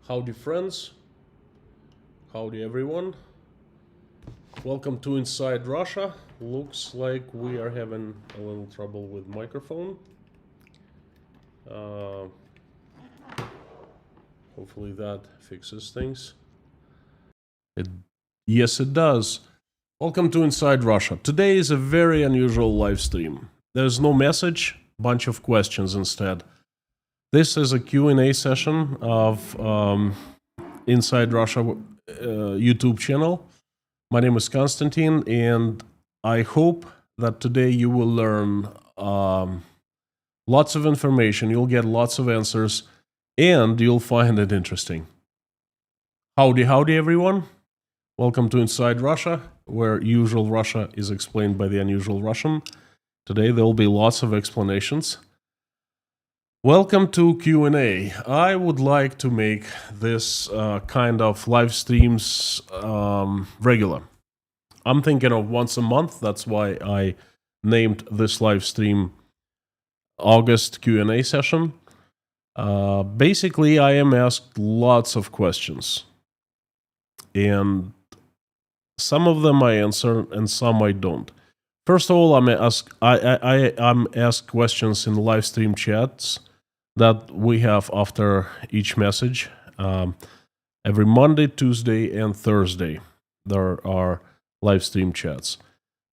Howdy friends, howdy everyone. Welcome to Inside Russia. Looks like we are having a little trouble with microphone. Uh, Hopefully that fixes things. Yes, it does. Welcome to Inside Russia. Today is a very unusual live stream. There's no message, bunch of questions instead. This is a Q&A session of Inside Russia YouTube channel. My name is Constantine, and I hope that today you will learn lots of information, you'll get lots of answers, and you'll find it interesting. Howdy, howdy, everyone. Welcome to Inside Russia, where usual Russia is explained by the unusual Russian. Today there will be lots of explanations. Welcome to Q&A. I would like to make this kind of live streams regular. I'm thinking of once a month. That's why I named this live stream August Q&A session. Basically, I am asked lots of questions. And some of them I answer and some I don't. First of all, I'm asked questions in live stream chats that we have after each message. Every Monday, Tuesday, and Thursday, there are live stream chats.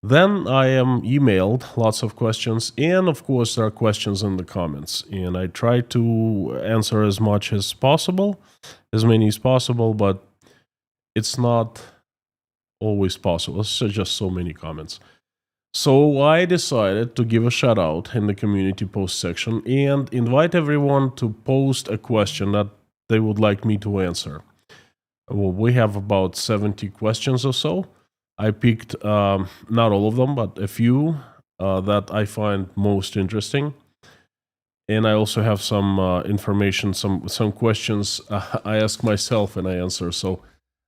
Then I am emailed lots of questions, and of course there are questions in the comments. And I try to answer as much as possible, as many as possible, but it's not always possible. It's just so many comments. So I decided to give a shout out in the community post section and invite everyone to post a question that they would like me to answer. Well, we have about 70 questions or so. I picked not all of them, but a few that I find most interesting. And I also have some information, some questions I ask myself and I answer. So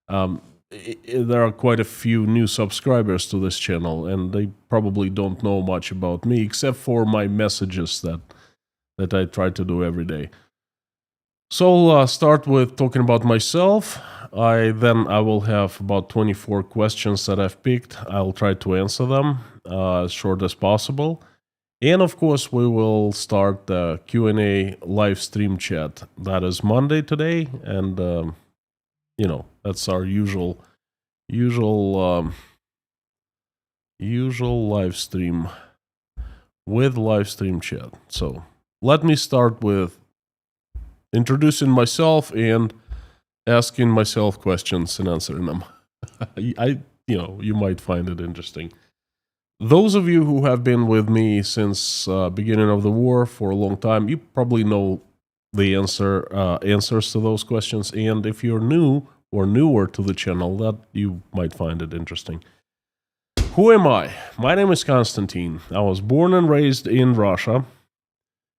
there are quite a few new subscribers to this channel, and they probably don't know much about me except for my messages that I try to do every day. So I'll start with talking about myself. I will have about 24 questions that I've picked. I'll try to answer them as short as possible. And of course, we will start the Q&A live stream chat. That is Monday today, and that's our usual live stream with live stream chat. So let me start with introducing myself and asking myself questions and answering them. You might find it interesting. Those of you who have been with me since beginning of the war for a long time, you probably know the answers to those questions. And if you're new or newer to the channel, that you might find it interesting. Who am I? My name is Constantine. I was born and raised in Russia,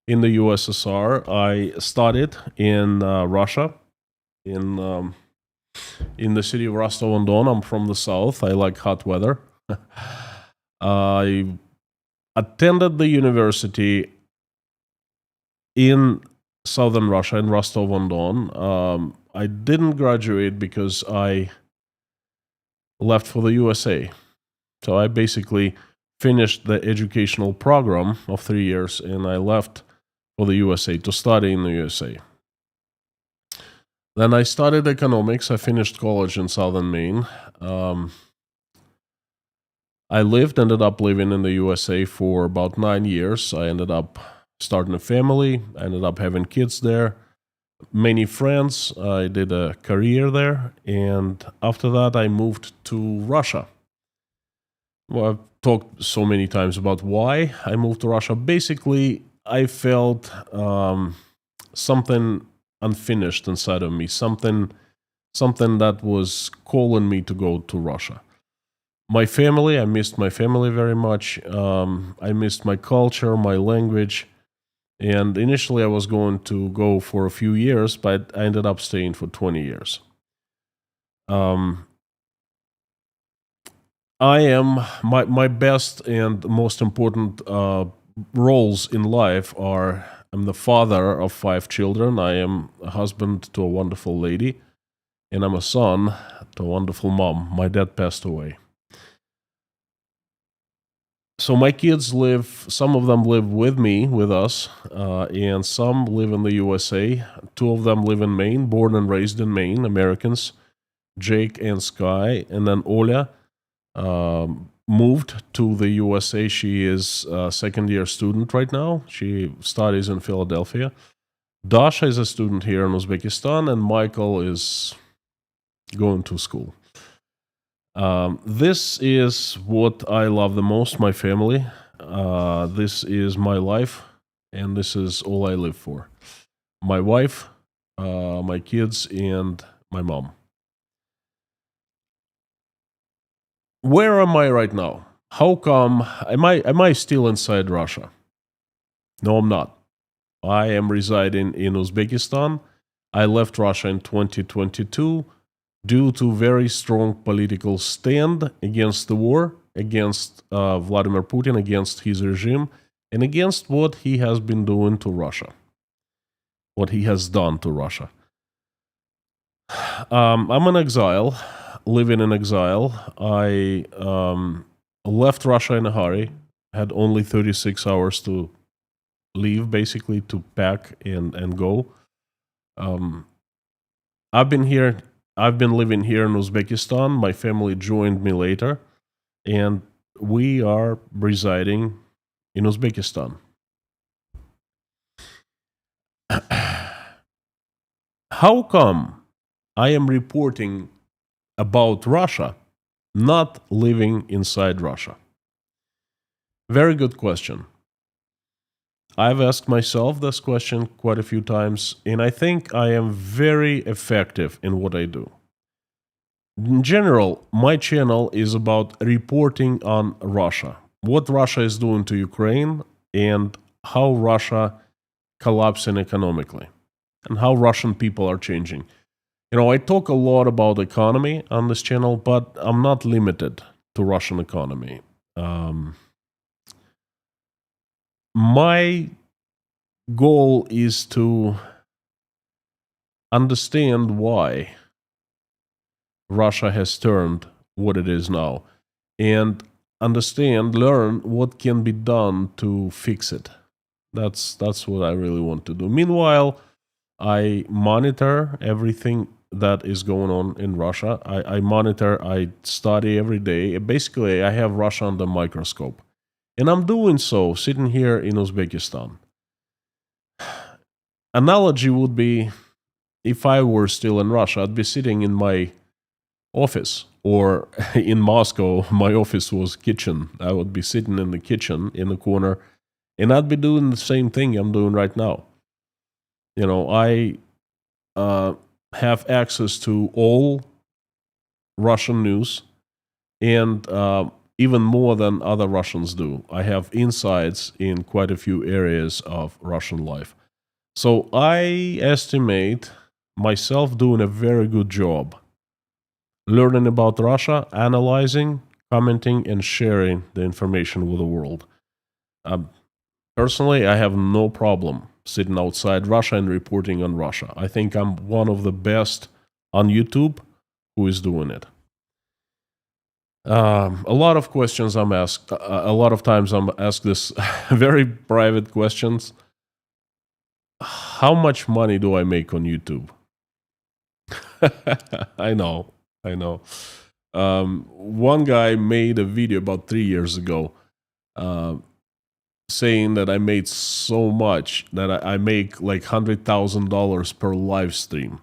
in the USSR. I studied in Russia, in the city of Rostov-on-Don. I'm from the south. I like hot weather. I attended the university in southern Russia, in Rostov-on-Don. I didn't graduate because I left for the USA. So I basically finished the educational program of 3 years, and I left for the USA to study in the USA. Then I studied economics. I finished college in southern Maine. I ended up living in the USA for about 9 years. I ended up starting a family. I ended up having kids there. Many friends. I did a career there. And after that, I moved to Russia. Well, I've talked so many times about why I moved to Russia. Basically, I felt something unfinished inside of me, something that was calling me to go to Russia. My family, I missed my family very much. I missed my culture, my language. And initially I was going to go for a few years, but I ended up staying for 20 years. I am, my best and most important roles in life are I'm the father of 5 children. I am a husband to a wonderful lady, and I'm a son to a wonderful mom. My dad passed away. So my kids live, some of them live with me, with us, and some live in the USA. 2 of them live in Maine, born and raised in Maine, Americans, Jake and Sky. And then Oля moved to the USA. She is a second-year student right now. She studies in Philadelphia. Dasha is a student here in Uzbekistan, and Michael is going to school. This is what I love the most, my family. This is my life, and this is all I live for. My wife, my kids, and my mom. Where am I right now? How come am I still inside Russia? No, I'm not. I am residing in Uzbekistan. I left Russia in 2022 due to very strong political stand against the war, against Vladimir Putin, against his regime, and against what he has been doing to Russia, what he has done to Russia. I'm in exile, living in exile. I left Russia in a hurry, had only 36 hours to leave, basically, to pack and go. I've been here. I've been living here in Uzbekistan. My family joined me later, and we are residing in Uzbekistan. How come I am reporting about Russia, not living inside Russia? Very good question. I've asked myself this question quite a few times, and I think I am very effective in what I do. In general, my channel is about reporting on Russia, what Russia is doing to Ukraine, and how Russia collapsing economically, and how Russian people are changing. I talk a lot about economy on this channel, but I'm not limited to Russian economy. My goal is to understand why Russia has turned what it is now, and learn what can be done to fix it. That's what I really want to do. Meanwhile, I monitor everything that is going on in Russia. I monitor, I study every day. Basically, I have Russia under microscope. And I'm doing so sitting here in Uzbekistan. Analogy would be, if I were still in Russia, I'd be sitting in my office, or in Moscow, my office was kitchen. I would be sitting in the kitchen in the corner, and I'd be doing the same thing I'm doing right now. I have access to all Russian news, and even more than other Russians do. I have insights in quite a few areas of Russian life. So I estimate myself doing a very good job learning about Russia, analyzing, commenting, and sharing the information with the world. Personally, I have no problem sitting outside Russia and reporting on Russia. I think I'm one of the best on YouTube who is doing it. A lot of questions I'm asked. A lot of times I'm asked this very private questions. How much money do I make on YouTube? I know. One guy made a video about 3 years ago saying that I made so much that I make like $100,000 per live stream.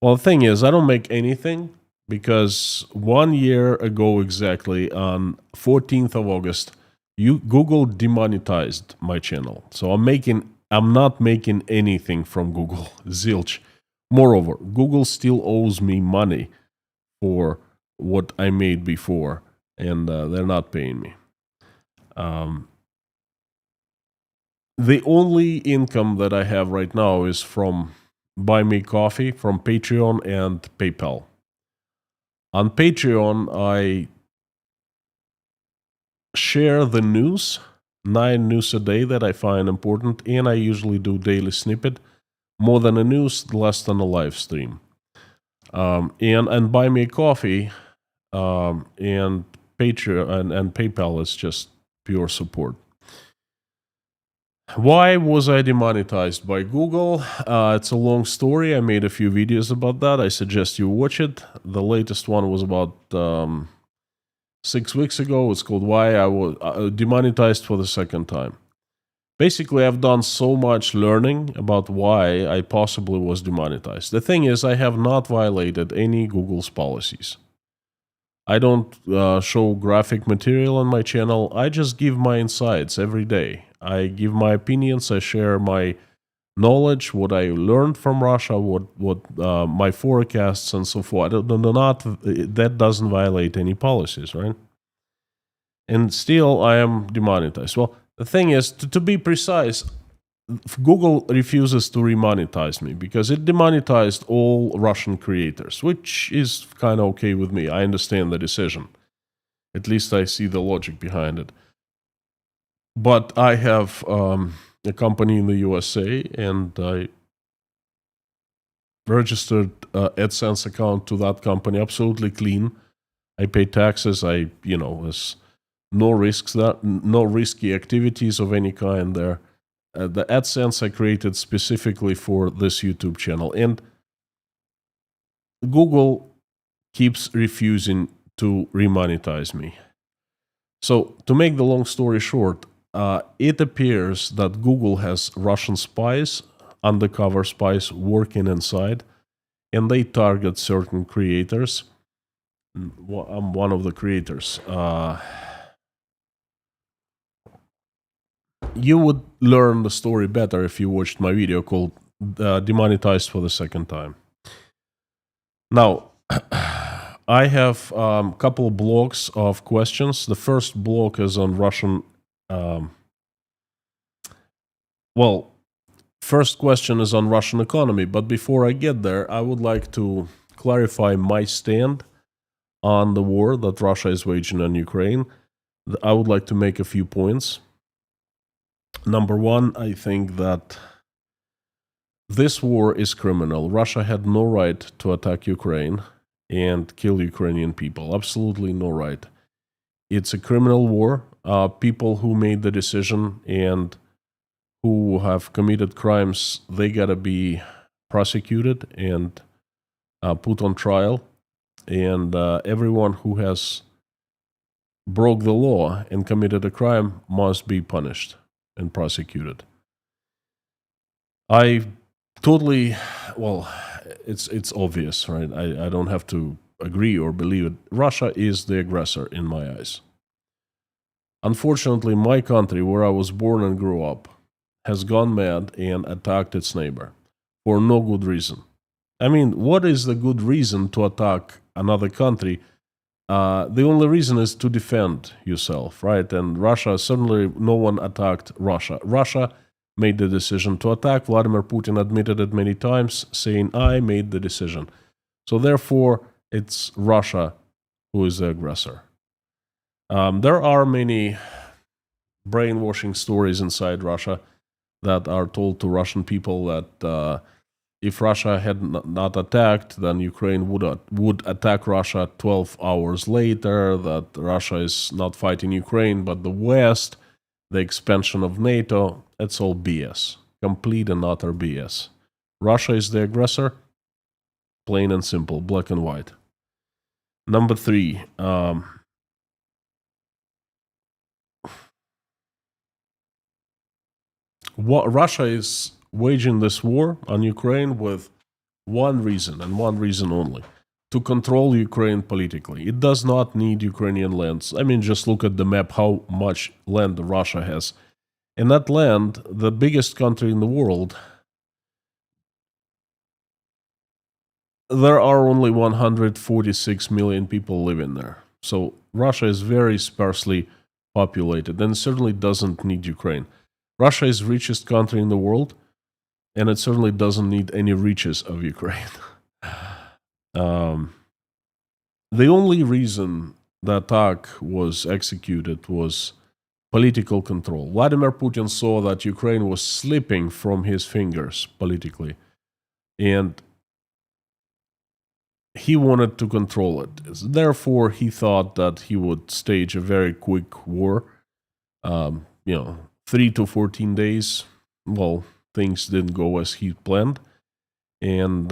Well, the thing is, I don't make anything because 1 year ago exactly, on 14th of August, Google demonetized my channel. So I'm not making anything from Google. Zilch. Moreover, Google still owes me money for what I made before, and they're not paying me. The only income that I have right now is from Buy Me Coffee, from Patreon and PayPal. On Patreon, I share the news, 9 news a day that I find important, and I usually do daily snippet. More than a news, less than a live stream. And buy me a coffee, and Patreon and PayPal is just pure support. Why was I demonetized by Google? It's a long story. I made a few videos about that. I suggest you watch it. The latest one was about 6 weeks ago. It's called Why I Was Demonetized for the Second Time. Basically, I've done so much learning about why I possibly was demonetized. The thing is, I have not violated any Google's policies. I don't show graphic material on my channel. I just give my insights every day. I give my opinions. I share my knowledge, what I learned from Russia, what my forecasts and so forth. That doesn't violate any policies, right? And still, I am demonetized. Well, the thing is, to be precise, Google refuses to remonetize me because it demonetized all Russian creators, which is kind of okay with me. I understand the decision. At least I see the logic behind it. But I have a company in the USA, and I registered AdSense account to that company absolutely clean. I pay taxes. There's no risks, no risky activities of any kind there. The AdSense I created specifically for this YouTube channel, and Google keeps refusing to remonetize me. So, to make the long story short, it appears that Google has Russian spies, undercover spies, working inside, and they target certain creators. I'm one of the creators. You would learn the story better if you watched my video called Demonetized for the Second Time. Now, I have a couple of blocks of questions. The first block is on Russian. First question is on Russian economy. But before I get there, I would like to clarify my stand on the war that Russia is waging on Ukraine. I would like to make a few points. Number one, I think that this war is criminal. Russia had no right to attack Ukraine and kill Ukrainian people. Absolutely no right. It's a criminal war. People who made the decision and who have committed crimes, they gotta be prosecuted and put on trial. And everyone who has broke the law and committed a crime must be punished and prosecuted. It's obvious, right? I don't have to agree or believe it. Russia is the aggressor in my eyes. Unfortunately, my country, where I was born and grew up, has gone mad and attacked its neighbor for no good reason. I mean, what is the good reason to attack another country? The only reason is to defend yourself, right? And Russia, certainly no one attacked Russia. Russia made the decision to attack. Vladimir Putin admitted it many times, saying, I made the decision. So therefore, it's Russia who is the aggressor. There are many brainwashing stories inside Russia that are told to Russian people that if Russia had not attacked, then Ukraine would attack Russia 12 hours later, that Russia is not fighting Ukraine, but the West, the expansion of NATO. It's all BS. Complete and utter BS. Russia is the aggressor, plain and simple, black and white. Number three, Russia is waging this war on Ukraine with one reason, and one reason only: to control Ukraine politically. It does not need Ukrainian lands. I mean, just look at the map, how much land Russia has. And that land, the biggest country in the world, there are only 146 million people living there. So Russia is very sparsely populated and certainly doesn't need Ukraine. Russia is the richest country in the world, and it certainly doesn't need any riches of Ukraine. The only reason the attack was executed was political control. Vladimir Putin saw that Ukraine was slipping from his fingers politically, and he wanted to control it. Therefore, he thought that he would stage a very quick war. 3 to 14 days. Well, things didn't go as he planned, and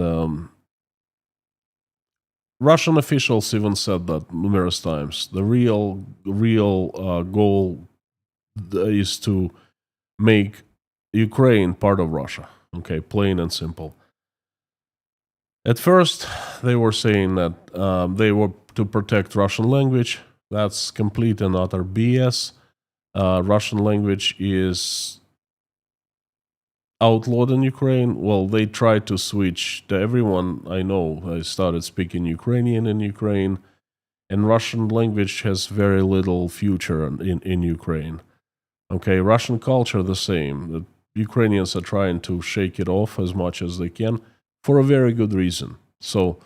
Russian officials even said that numerous times. The real goal is to make Ukraine part of Russia. Okay, plain and simple. At first, they were saying that they were to protect Russian language. That's complete and utter BS. Russian language is outlawed in Ukraine. Well, they tried to switch. Everyone I know I started speaking Ukrainian in Ukraine, and Russian language has very little future in Ukraine. Okay, Russian culture the same. The Ukrainians are trying to shake it off as much as they can for a very good reason. So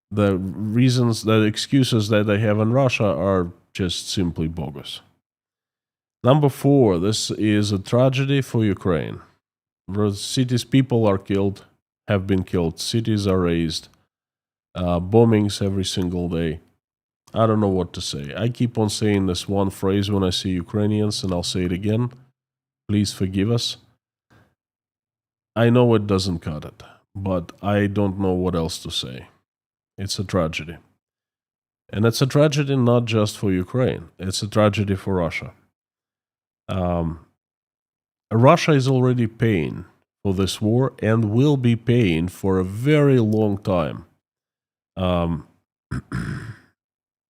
the reasons, the excuses that they have in Russia are just simply bogus. Number 4, this is a tragedy for Ukraine. Cities, people are killed, have been killed. Cities are razed. Bombings every single day. I don't know what to say. I keep on saying this one phrase when I see Ukrainians, and I'll say it again. Please forgive us. I know it doesn't cut it, but I don't know what else to say. It's a tragedy. And it's a tragedy not just for Ukraine. It's a tragedy for Russia. Russia is already paying for this war and will be paying for a very long time.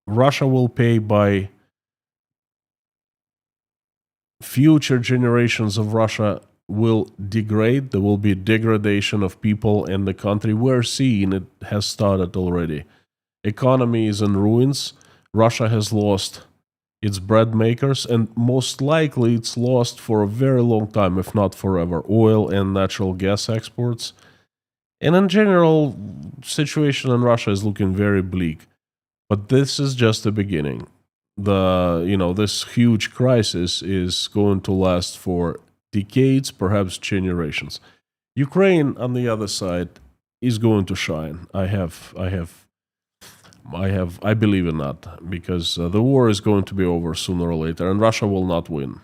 Russia will pay by future generations of Russia will degrade. There will be degradation of people and the country. We're seeing it has started already. Economy is in ruins. Russia has lost its bread makers, and most likely it's lost for a very long time, if not forever, oil and natural gas exports. And in general, situation in Russia is looking very bleak. But this is just the beginning. This huge crisis is going to last for decades, perhaps generations. Ukraine, on the other side, is going to shine. I believe in that, because the war is going to be over sooner or later, and Russia will not win.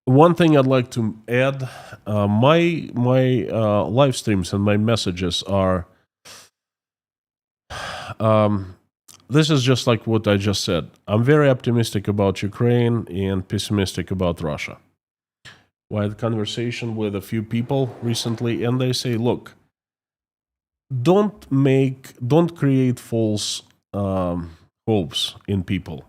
One thing I'd like to add: my live streams and my messages are. This is just like what I just said. I'm very optimistic about Ukraine and pessimistic about Russia. I had a conversation with a few people recently, and they say, look, don't create false hopes in people.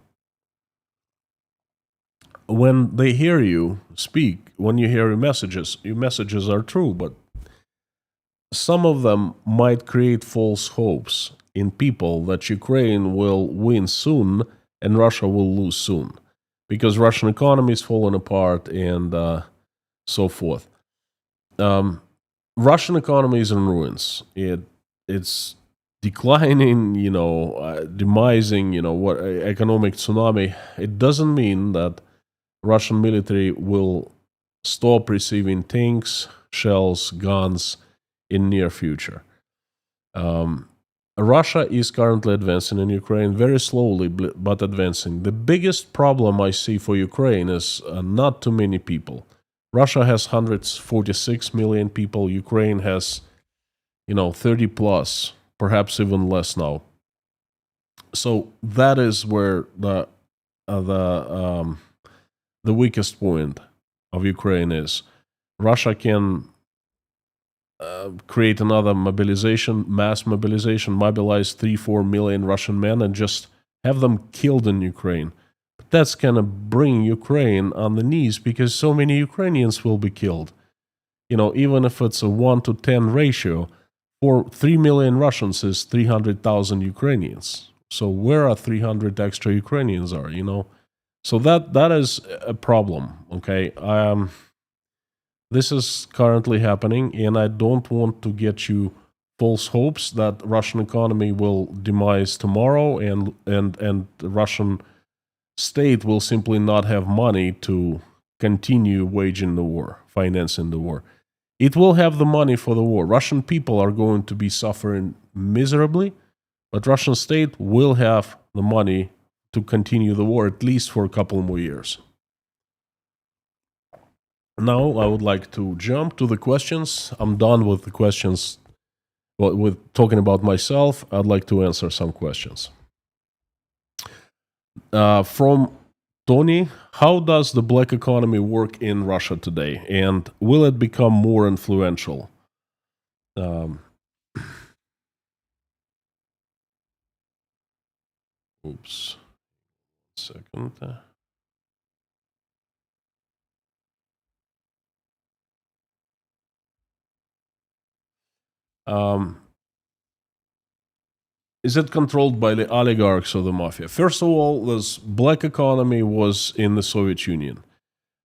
When they hear you speak, when you hear your messages are true, but some of them might create false hopes in people that Ukraine will win soon and Russia will lose soon, because Russian economy is falling apart and so forth. Russian economy is in ruins. It's declining, demising, what economic tsunami. It doesn't mean that Russian military will stop receiving tanks, shells, guns in near future. Russia is currently advancing in Ukraine very slowly, but advancing. The biggest problem I see for Ukraine is not too many people. Russia has 146 million people. Ukraine has, 30 plus, perhaps even less now. So that is where the weakest point of Ukraine is. Russia can create another mass mobilization, mobilize 3-4 million Russian men and just have them killed in Ukraine. But that's going to bring Ukraine on the knees, because so many Ukrainians will be killed. Even if it's a 1-to-10 ratio, for 3 million Russians is 300,000 Ukrainians. So where are 300 extra Ukrainians are, So that is a problem, okay? This is currently happening, and I don't want to get you false hopes that Russian economy will demise tomorrow, and the Russian state will simply not have money to continue waging the war, financing the war. It will have the money for the war. Russian people are going to be suffering miserably, but Russian state will have the money to continue the war at least for a couple more years. Now I would like to jump to the questions. I'm done with the questions. Well, with talking about myself, I'd like to answer some questions. From Tony, how does the black economy work in Russia today, and will it become more influential? Oops, second. Is it controlled by the oligarchs or the mafia? First of all, this black economy was in the Soviet Union.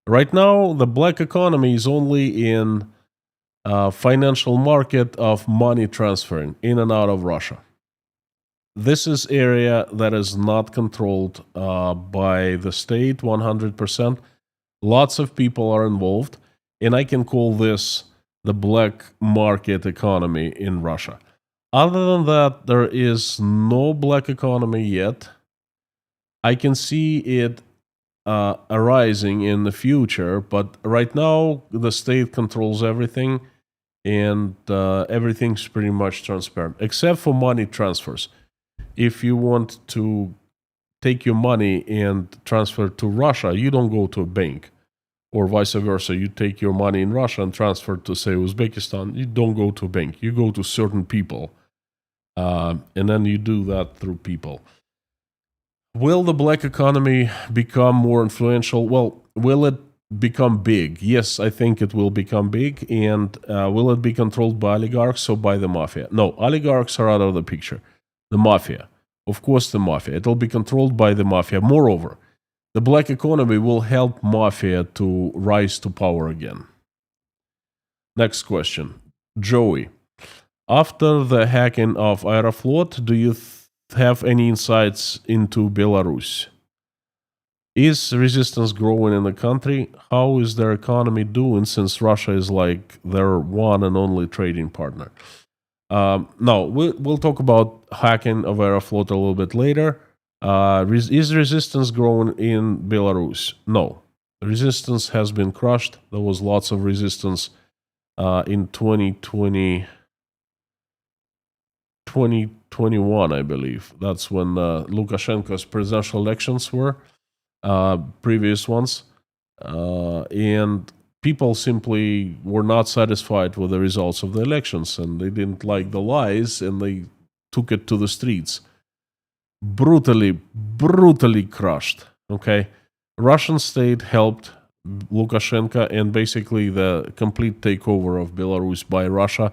Right now, the black economy is only in financial market of money transferring in and out of Russia. This is area that is not controlled by the state 100%. Lots of people are involved, and I can call this the black market economy in Russia. Other than that, there is no black economy yet. I can see it arising in the future, but right now the state controls everything, and everything's pretty much transparent, except for money transfers. If you want to take your money and transfer to Russia, you don't go to a bank, or vice versa. You take your money in Russia and transfer to, say, Uzbekistan. You don't go to a bank. You go to certain people, and then you do that through people. Will the black economy become more influential? Well, will it become big? Yes, I think it will become big. And will it be controlled by oligarchs or by the mafia? No, oligarchs are out of the picture. The mafia. Of course, the mafia. It will be controlled by the mafia. Moreover, the black economy will help mafia to rise to power again. Next question. Joey. After the hacking of Aeroflot, do you have any insights into Belarus? Is resistance growing in the country? How is their economy doing, since Russia is like their one and only trading partner? No, we'll talk about hacking of Aeroflot a little bit later. Is resistance growing in Belarus? No. Resistance has been crushed. There was lots of resistance in 2021, I believe. That's when Lukashenko's presidential elections were, previous ones. And people simply were not satisfied with the results of the elections, and they didn't like the lies, and they took it to the streets. Brutally crushed. Okay? Russian state helped Lukashenko, and basically the complete takeover of Belarus by Russia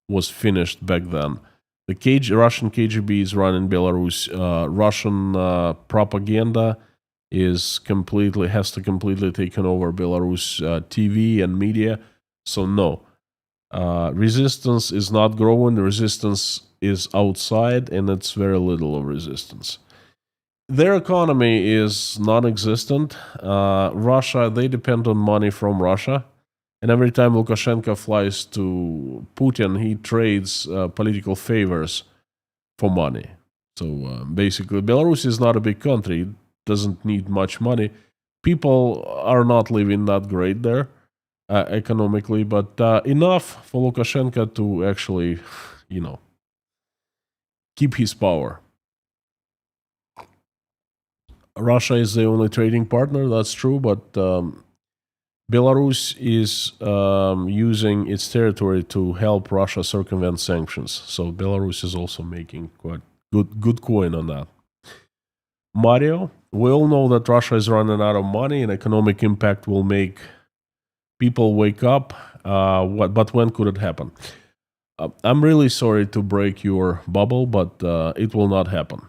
was finished back then. The Russian KGB is running Belarus. Russian propaganda has to completely taken over Belarus TV and media. So no, resistance is not growing. The resistance is outside, and it's very little of resistance. Their economy is non-existent. Russia, they depend on money from Russia. And every time Lukashenko flies to Putin, he trades political favors for money. So basically, Belarus is not a big country. It doesn't need much money. People are not living that great there economically, but enough for Lukashenko to actually, keep his power. Russia is the only trading partner, that's true, but Belarus is using its territory to help Russia circumvent sanctions. So Belarus is also making quite good coin on that. Mario, we all know that Russia is running out of money, and economic impact will make people wake up. But when could it happen? I'm really sorry to break your bubble, but it will not happen.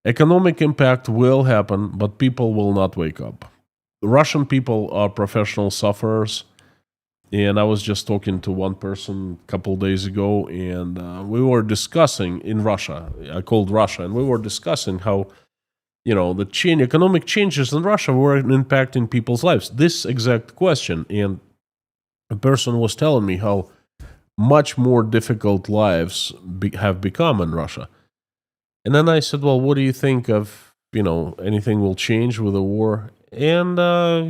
Economic impact will happen, but people will not wake up. Russian people are professional sufferers. And I was just talking to one person a couple days ago, and we were discussing in Russia. I called Russia, and we were discussing how the economic changes in Russia were impacting people's lives. This exact question, and a person was telling me how much more difficult lives have become in Russia. And then I said, "Well, what do you think of anything will change with the war?" And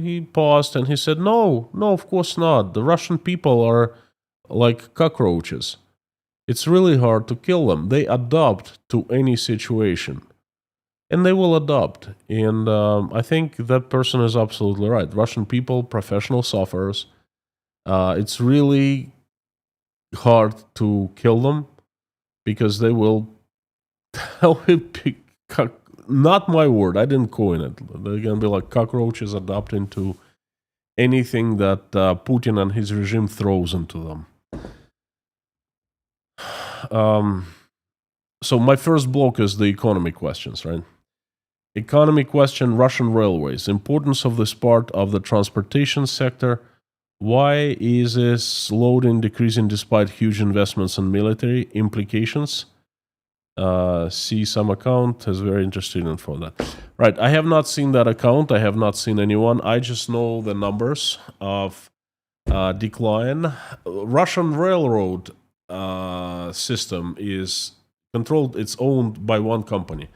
he paused and he said, "No, no, of course not. The Russian people are like cockroaches. It's really hard to kill them. They adapt to any situation, and they will adopt." And I think that person is absolutely right. Russian people, professional sufferers. It's really hard to kill them because they will not my word, I didn't coin it. They're going to be like cockroaches adapting to anything that Putin and his regime throws into them. So my first block is the economy questions, right? Economy question, Russian railways. Importance of this part of the transportation sector. Why is this loading decreasing despite huge investments in military implications? See some account is very interested in for that. Right, I have not seen that account. I have not seen anyone. I just know the numbers of decline. Russian railroad system is controlled. It's owned by one company.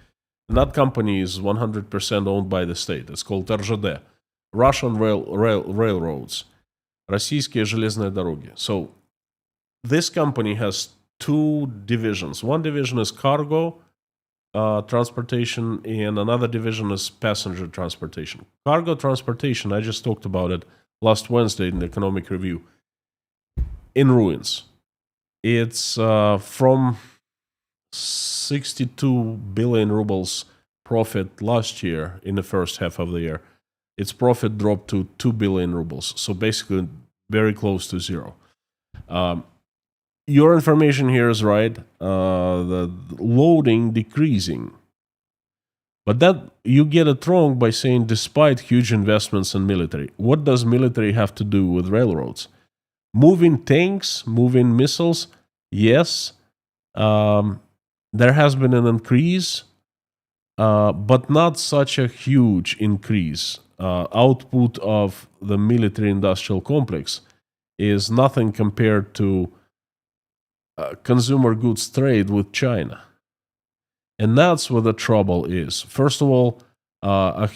And that company is 100% owned by the state. It's called РЖД, Russian Railroads, Российские железные дороги. So this company has two divisions. One division is cargo transportation, and another division is passenger transportation. Cargo transportation, I just talked about it last Wednesday in the economic review, in ruins. It's from 62 billion rubles profit last year in the first half of the year. Its profit dropped to 2 billion rubles. So basically very close to zero. Your information here is right. The loading decreasing. But that you get it wrong by saying despite huge investments in military. What does military have to do with railroads? Moving tanks, moving missiles, yes. There has been an increase, but not such a huge increase. Output of the military-industrial complex is nothing compared to consumer goods trade with China. And that's where the trouble is. First of all, a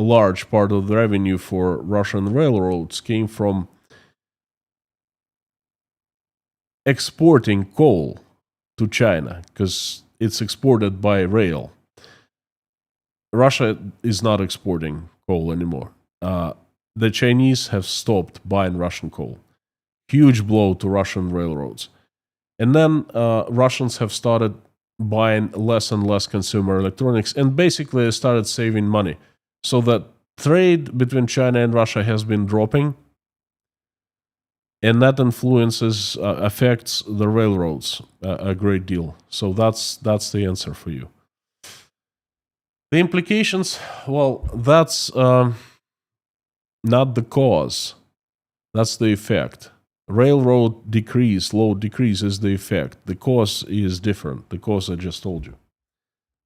large part of the revenue for Russian railroads came from exporting coal to China because it's exported by rail. Russia is not exporting coal anymore. The Chinese have stopped buying Russian coal. Huge blow to Russian railroads. And then Russians have started buying less and less consumer electronics and basically started saving money. So that trade between China and Russia has been dropping, and that affects the railroads a great deal. So that's the answer for you. The implications, well, that's not the cause. That's the effect. Railroad load decrease is the effect. The cause is different. The cause I just told you.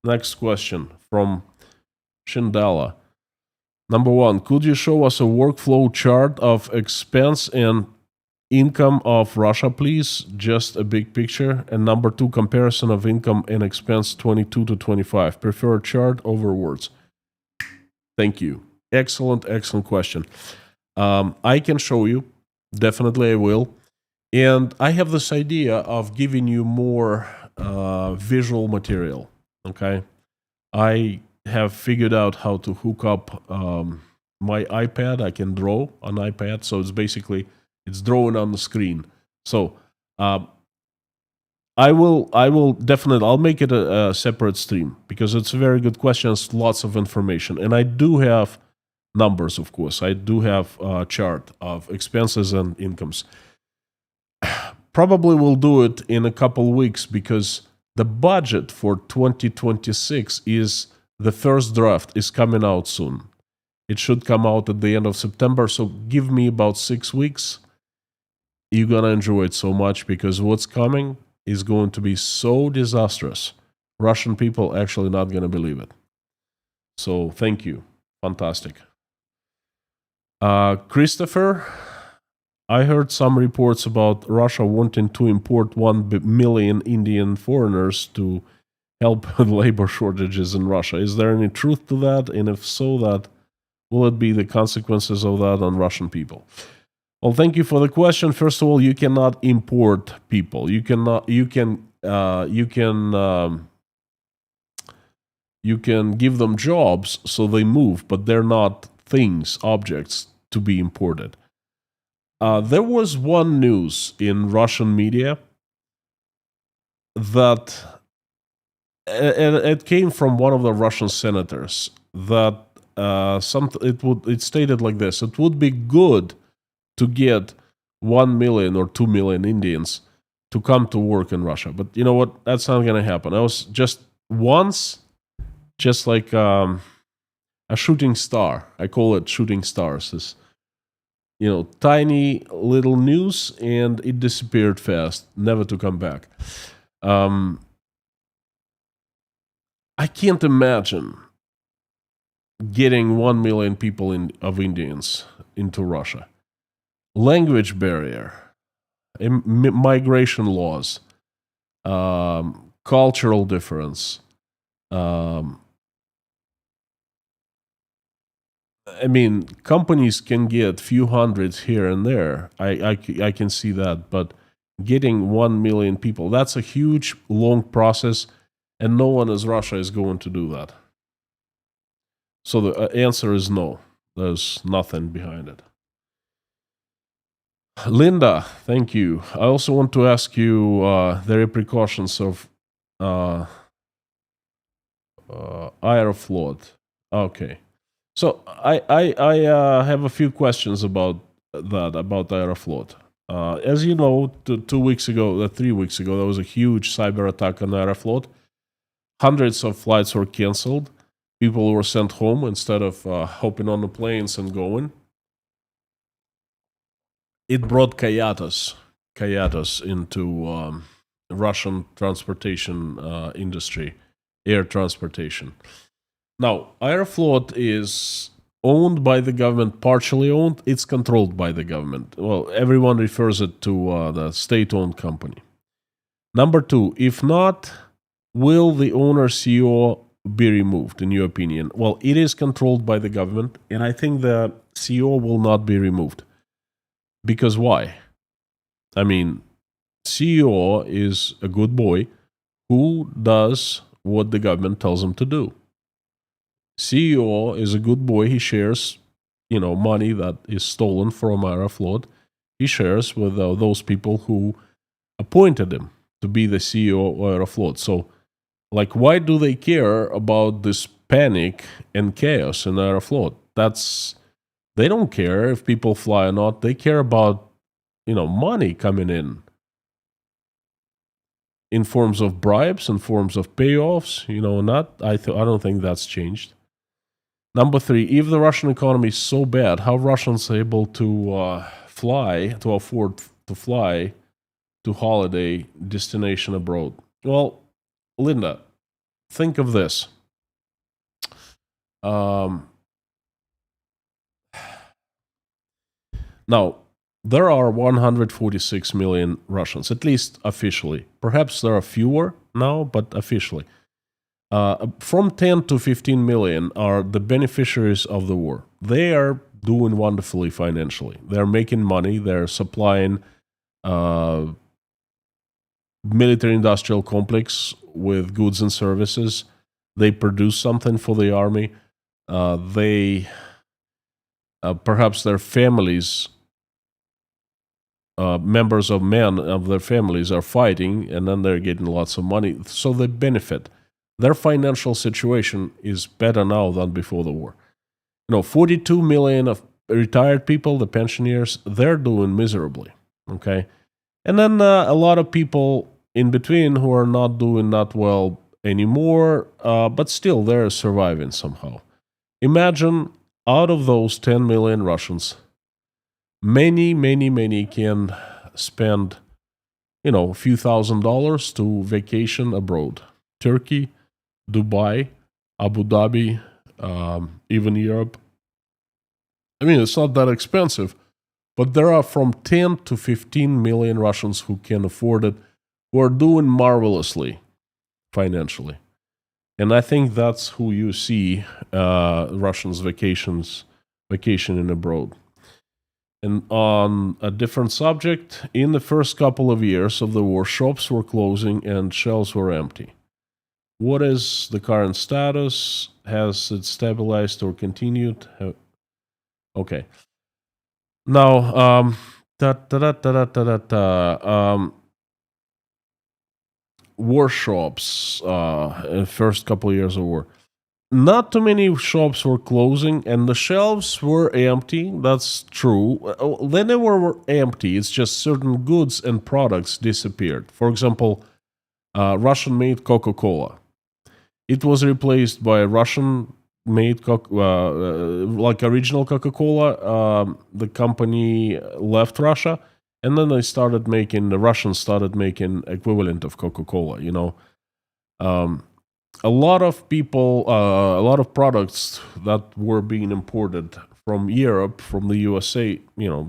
Next question from Shindala. Number 1, could you show us a workflow chart of expense and income of Russia, please? Just a big picture. And number 2, comparison of income and expense 22 to 25. Prefer chart over words. Thank you. Excellent question. I can show you. Definitely I will. And I have this idea of giving you more visual material. Okay. I have figured out how to hook up my iPad. I can draw on iPad. So it's drawing on the screen. So I will definitely, I'll make it a separate stream because it's a very good question. It's lots of information. And I do have numbers, of course. I do have a chart of expenses and incomes. Probably will do it in a couple weeks because the budget for 2026 the first draft is coming out soon. It should come out at the end of September, so give me about 6 weeks. You're gonna enjoy it so much because what's coming is going to be so disastrous. Russian people actually not gonna believe it. So thank you. Fantastic. Christopher, I heard some reports about Russia wanting to import 1 million Indian foreigners to help with labor shortages in Russia. Is there any truth to that? And if so, that will it be the consequences of that on Russian people? Well, thank you for the question. First of all, you cannot import people. You cannot. You can give them jobs so they move, but they're not things, objects to be imported. There was one news in Russian media that it came from one of the Russian senators that it stated like this: it would be good to get 1 million or 2 million Indians to come to work in Russia, but you know what? That's not going to happen. I was just like a shooting star. I call it shooting stars. This, tiny little news, and it disappeared fast, never to come back. I can't imagine getting 1 million people of Indians into Russia. Language barrier, migration laws, cultural difference. Companies can get few hundreds here and there. I can see that, but getting 1 million people, that's a huge, long process, and no one as Russia is going to do that. So the answer is no. There's nothing behind it. Linda, thank you. I also want to ask you the repercussions of Aeroflot. Okay. So I have a few questions about Aeroflot. As you know, 2 weeks ago, 3 weeks ago, there was a huge cyber attack on Aeroflot. Hundreds of flights were canceled. People were sent home instead of hopping on the planes and going. It brought chaos into Russian transportation industry, air transportation. Now, Aeroflot is owned by the government, partially owned. It's controlled by the government. Well, everyone refers it to the state-owned company. Number two, if not, will the owner CEO be removed, in your opinion? Well, it is controlled by the government, and I think the CEO will not be removed. Because why? CEO is a good boy who does what the government tells him to do. CEO is a good boy. He shares, money that is stolen from Aeroflot. He shares with those people who appointed him to be the CEO of Aeroflot. So, why do they care about this panic and chaos in Aeroflot? They don't care if people fly or not. They care about, money coming in forms of bribes, in forms of payoffs. I don't think that's changed. Number three, if the Russian economy is so bad, how Russians are able to afford to fly to holiday destination abroad? Well, Linda, think of this. Now, there are 146 million Russians, at least officially. Perhaps there are fewer now, but officially. From 10 to 15 million are the beneficiaries of the war. They are doing wonderfully financially. They're making money. They're supplying military-industrial complex with goods and services. They produce something for the army. Perhaps their families, members of their families are fighting, and then they're getting lots of money. So they benefit. Their financial situation is better now than before the war. 42 million of retired people, the pensioners, they're doing miserably. Okay, and then a lot of people in between who are not doing that well anymore, but still they're surviving somehow. Imagine out of those 10 million Russians, many can spend, a few $1,000s to vacation abroad. Turkey, Dubai, Abu Dhabi, even Europe. I mean, it's not that expensive, but there are from 10 to 15 million Russians who can afford it, who are doing marvelously financially. And I think that's who you see Russians vacationing abroad. And on a different subject, in the first couple of years of the war, shops were closing and shelves were empty. What is the current status? Has it stabilized or continued? Okay. Now, war shops, first couple of years of war. Not too many shops were closing and the shelves were empty. That's true. They never were empty. It's just certain goods and products disappeared. For example, Russian-made Coca-Cola. It was replaced by Russian-made, like original Coca-Cola. The company left Russia, and then the Russians started making equivalent of Coca-Cola. A lot of people, a lot of products that were being imported from Europe, from the USA,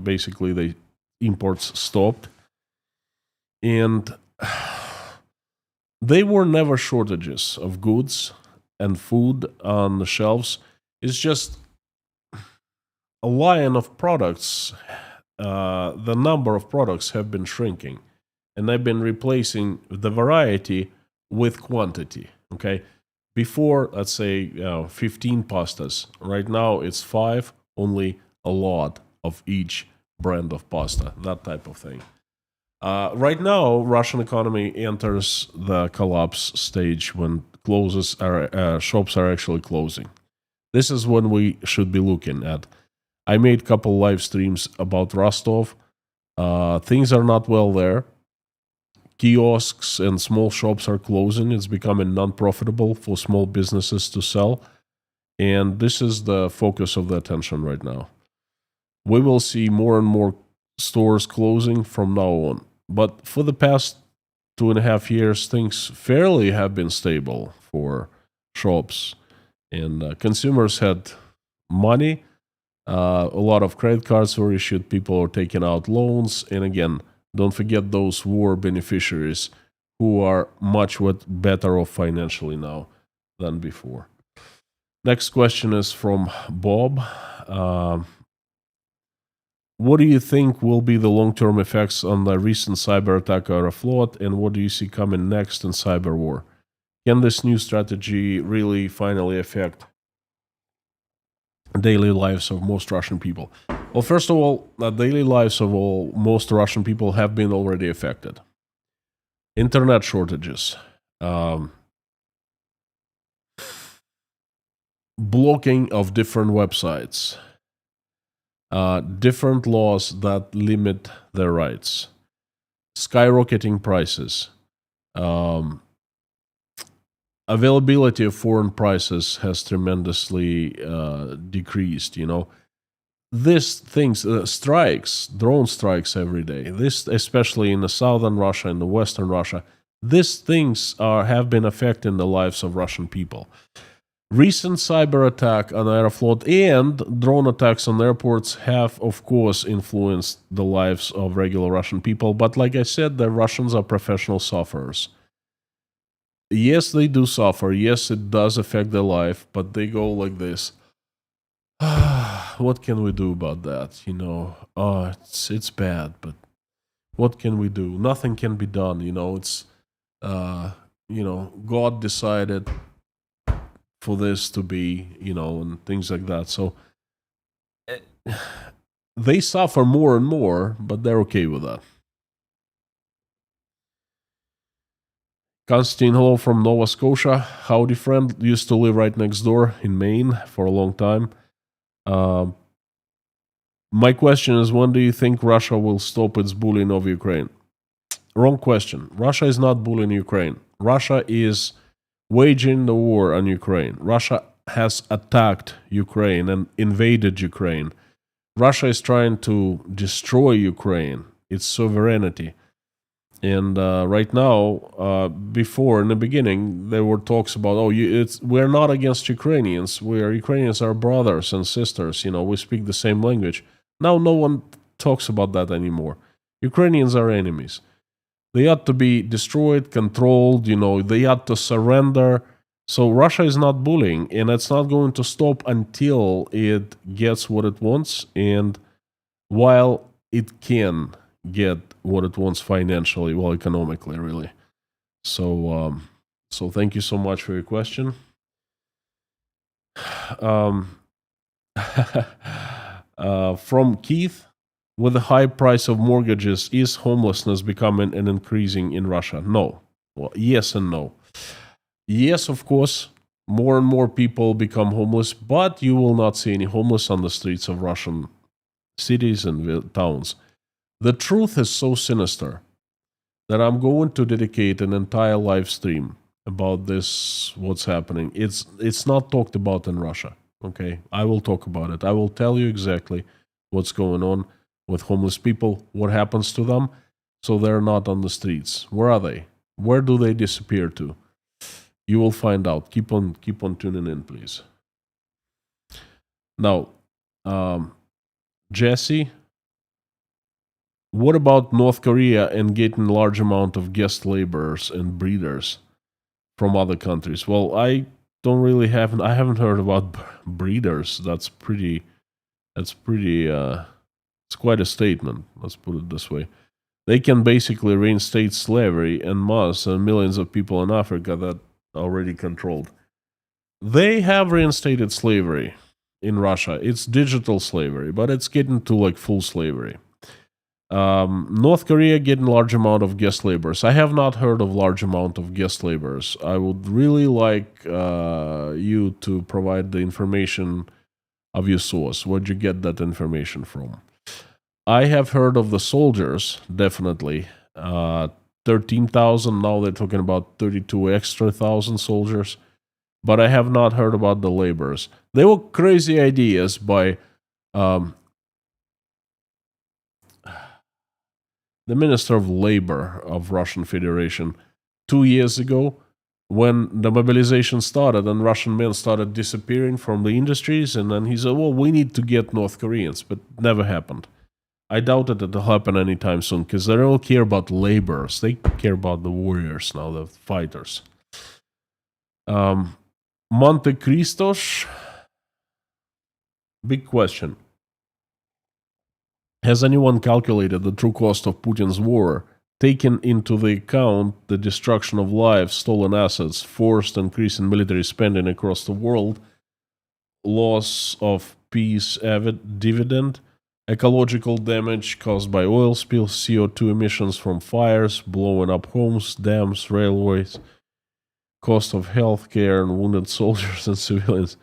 basically the imports stopped. And they were never shortages of goods and food on the shelves. It's just a line of products. The number of products have been shrinking, and they've been replacing the variety with quantity. Okay, before, let's say 15 pastas. Right now it's 5, only a lot of each brand of pasta, that type of thing. Right now, Russian economy enters the collapse stage when shops are actually closing. This is when we should be looking at. I made a couple live streams about Rostov. Things are not well there. Kiosks and small shops are closing. It's becoming non-profitable for small businesses to sell. And this is the focus of the attention right now. We will see more and more stores closing from now on. But for the past 2.5 years, things fairly have been stable for shops. And consumers had money. A lot of credit cards were issued. People are taking out loans. And again, don't forget those war beneficiaries who are much better off financially now than before. Next question is from Bob. What do you think will be the long-term effects on the recent cyber attack Aeroflot, and what do you see coming next in cyber war? Can this new strategy really finally affect daily lives of most Russian people? Well, first of all, the daily lives of most Russian people have been already affected. Internet shortages, blocking of different websites, different laws that limit their rights, skyrocketing prices, availability of foreign prices has tremendously decreased. These things, drone strikes every day. This, especially in the southern Russia and the western Russia, these things have been affecting the lives of Russian people. Recent cyber attack on Aeroflot and drone attacks on airports have, of course, influenced the lives of regular Russian people. But like I said, the Russians are professional sufferers. Yes, they do suffer. Yes, it does affect their life, but they go like this. What can we do about that? It's bad, but what can we do? Nothing can be done. It's, God decided for this to be, and things like that. So they suffer more and more, but they're okay with that. Constantine, hello from Nova Scotia. Howdy, friend. Used to live right next door in Maine for a long time. My question is, when do you think Russia will stop its bullying of Ukraine? Wrong question. Russia is not bullying Ukraine. Russia is waging the war on Ukraine. Russia has attacked Ukraine and invaded Ukraine. Russia is trying to destroy Ukraine, its sovereignty. And right now, before in the beginning, there were talks about, we're not against Ukrainians. Ukrainians are brothers and sisters. We speak the same language. Now no one talks about that anymore. Ukrainians are enemies. They ought to be destroyed, controlled. They ought to surrender. So Russia is not bullying, and it's not going to stop until it gets what it wants. And while it can get what it wants financially, well, economically, really. So thank you so much for your question. From Keith, with the high price of mortgages, is homelessness becoming an increasing in Russia? No. Well, yes and no. Yes, of course, more and more people become homeless, but you will not see any homeless on the streets of Russian cities and towns. The truth is so sinister that I'm going to dedicate an entire live stream about this, what's happening. It's not talked about in Russia, okay? I will talk about it. I will tell you exactly what's going on with homeless people, what happens to them, so they're not on the streets. Where are they? Where do they disappear to? You will find out. Keep on tuning in, please. Now, Jesse, what about North Korea and getting large amount of guest laborers and breeders from other countries? Well, I haven't heard about breeders. It's quite a statement. Let's put it this way. They can basically reinstate slavery en masse and millions of people in Africa that already controlled. They have reinstated slavery in Russia. It's digital slavery, but it's getting to like full slavery. North Korea getting large amount of guest laborers. I have not heard of large amount of guest laborers. I would really like you to provide the information of your source. Where'd you get that information from? I have heard of the soldiers, definitely. 13,000, now they're talking about 32 extra thousand soldiers. But I have not heard about the laborers. They were crazy ideas by the Minister of Labor of Russian Federation 2 years ago, when the mobilization started and Russian men started disappearing from the industries, and then he said, well, we need to get North Koreans, but never happened. I doubt that it'll happen anytime soon, because they don't care about laborers. They care about the warriors now, the fighters. Monte Cristos, big question. Has anyone calculated the true cost of Putin's war, taking into the account the destruction of lives, stolen assets, forced increase in military spending across the world, loss of peace dividend, ecological damage caused by oil spills, CO2 emissions from fires, blowing up homes, dams, railways, cost of health care and wounded soldiers and civilians?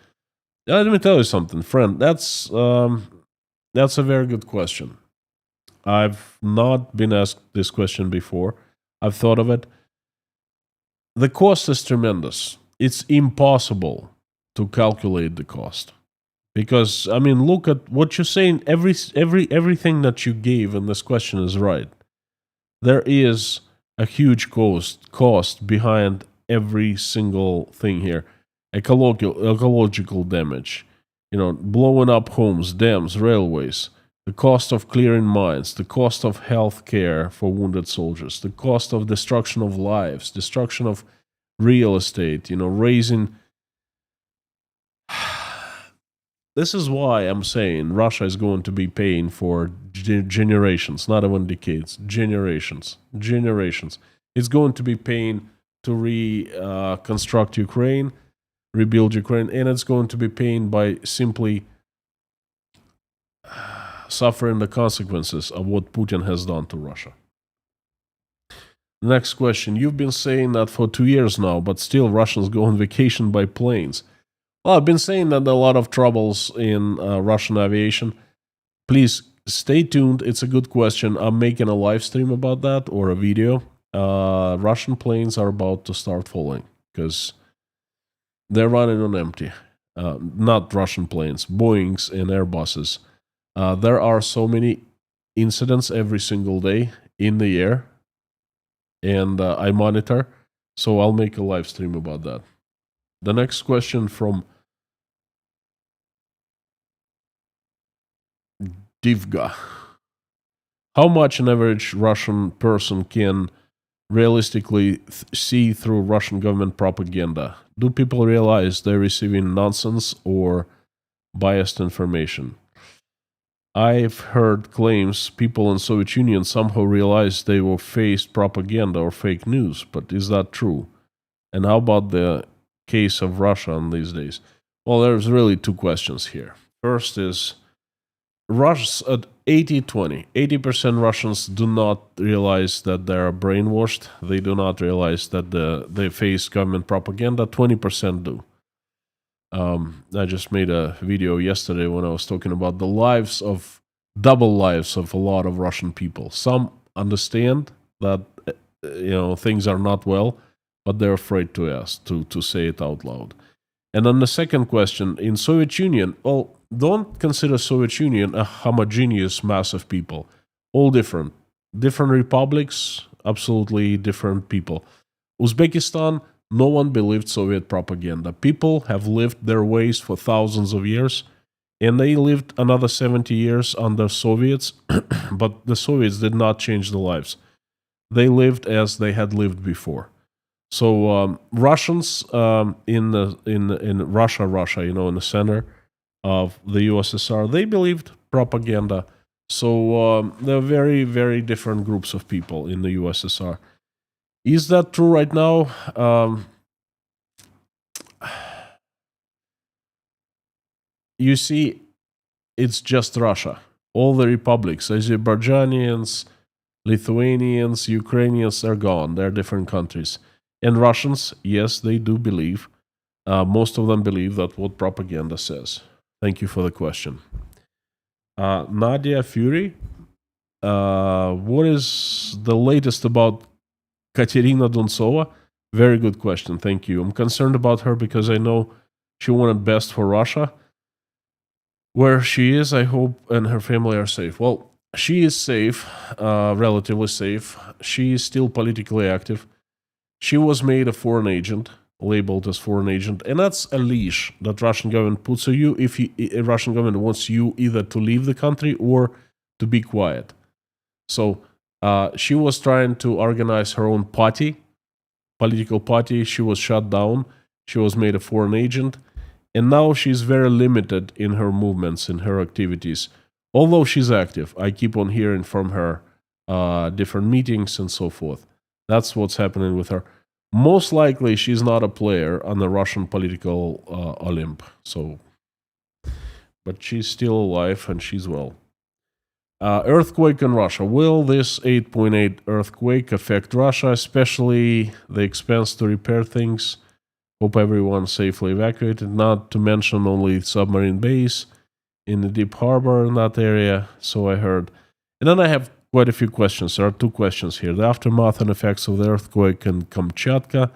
Let me tell you something, friend. That's a very good question. I've not been asked this question before. I've thought of it. The cost is tremendous. It's impossible to calculate the cost. Because, I mean, look at what you're saying. Everything that you gave in this question is right. There is a huge cost behind every single thing here. Ecological damage. Blowing up homes, dams, railways, the cost of clearing mines, the cost of health care for wounded soldiers, the cost of destruction of lives, destruction of real estate, raising. This is why I'm saying Russia is going to be paying for generations, not even decades, generations. It's going to be paying to reconstruct Ukraine, rebuild Ukraine, and it's going to be paying by simply suffering the consequences of what Putin has done to Russia. Next question. You've been saying that for 2 years now, but still Russians go on vacation by planes. Well, I've been saying that there are a lot of troubles in Russian aviation. Please stay tuned. It's a good question. I'm making a live stream about that, or a video. Russian planes are about to start falling because they're running on empty. not Russian planes, Boeings and Airbuses. There are so many incidents every single day in the air, and I monitor. So I'll make a live stream about that. The next question from Divga. How much an average Russian person can realistically see through Russian government propaganda? Do people realize they're receiving nonsense or biased information? I've heard claims people in Soviet Union somehow realized they were faced propaganda or fake news, but is that true? And how about the case of Russia in these days? Well, there's really two questions here. First is Russians at 80-20. 80% Russians do not realize that they are brainwashed. They do not realize that they face government propaganda. 20% do. I just made a video yesterday when I was talking about the double lives of a lot of Russian people. Some understand that things are not well, but they're afraid to ask, to say it out loud. And then the second question, in Soviet Union, well, don't consider Soviet Union a homogeneous mass of people. All different. Different republics, absolutely different people. Uzbekistan, no one believed Soviet propaganda. People have lived their ways for thousands of years, and they lived another 70 years under Soviets, but the Soviets did not change their lives. They lived as they had lived before. So Russians in Russia, in the center of the USSR, they believed propaganda. So there are very, very different groups of people in the USSR. Is that true right now? You see, it's just Russia. All the republics, Azerbaijanians, Lithuanians, Ukrainians are gone. They're different countries. And Russians, yes, they do believe. Most of them believe that what propaganda says. Thank you for the question. Nadia Fury, what is the latest about Katerina Dontsova? Very good question. Thank you. I'm concerned about her because I know she wanted best for Russia. Where she is, I hope, and her family are safe. Well, she is safe, relatively safe. She is still politically active. She was made a foreign agent, labeled as foreign agent, and that's a leash that Russian government puts on you if Russian government wants you either to leave the country or to be quiet. So she was trying to organize her own party, political party. She was shut down. She was made a foreign agent, and now she's very limited in her movements, in her activities. Although she's active, I keep on hearing from her different meetings and so forth. That's what's happening with her. Most likely, she's not a player on the Russian political Olymp. But she's still alive and she's well. Earthquake in Russia. Will this 8.8 earthquake affect Russia, especially the expense to repair things? Hope everyone safely evacuated. Not to mention only submarine base in the deep harbor in that area. So I heard. And then I have quite a few questions. There are two questions here. The aftermath and effects of the earthquake in Kamchatka.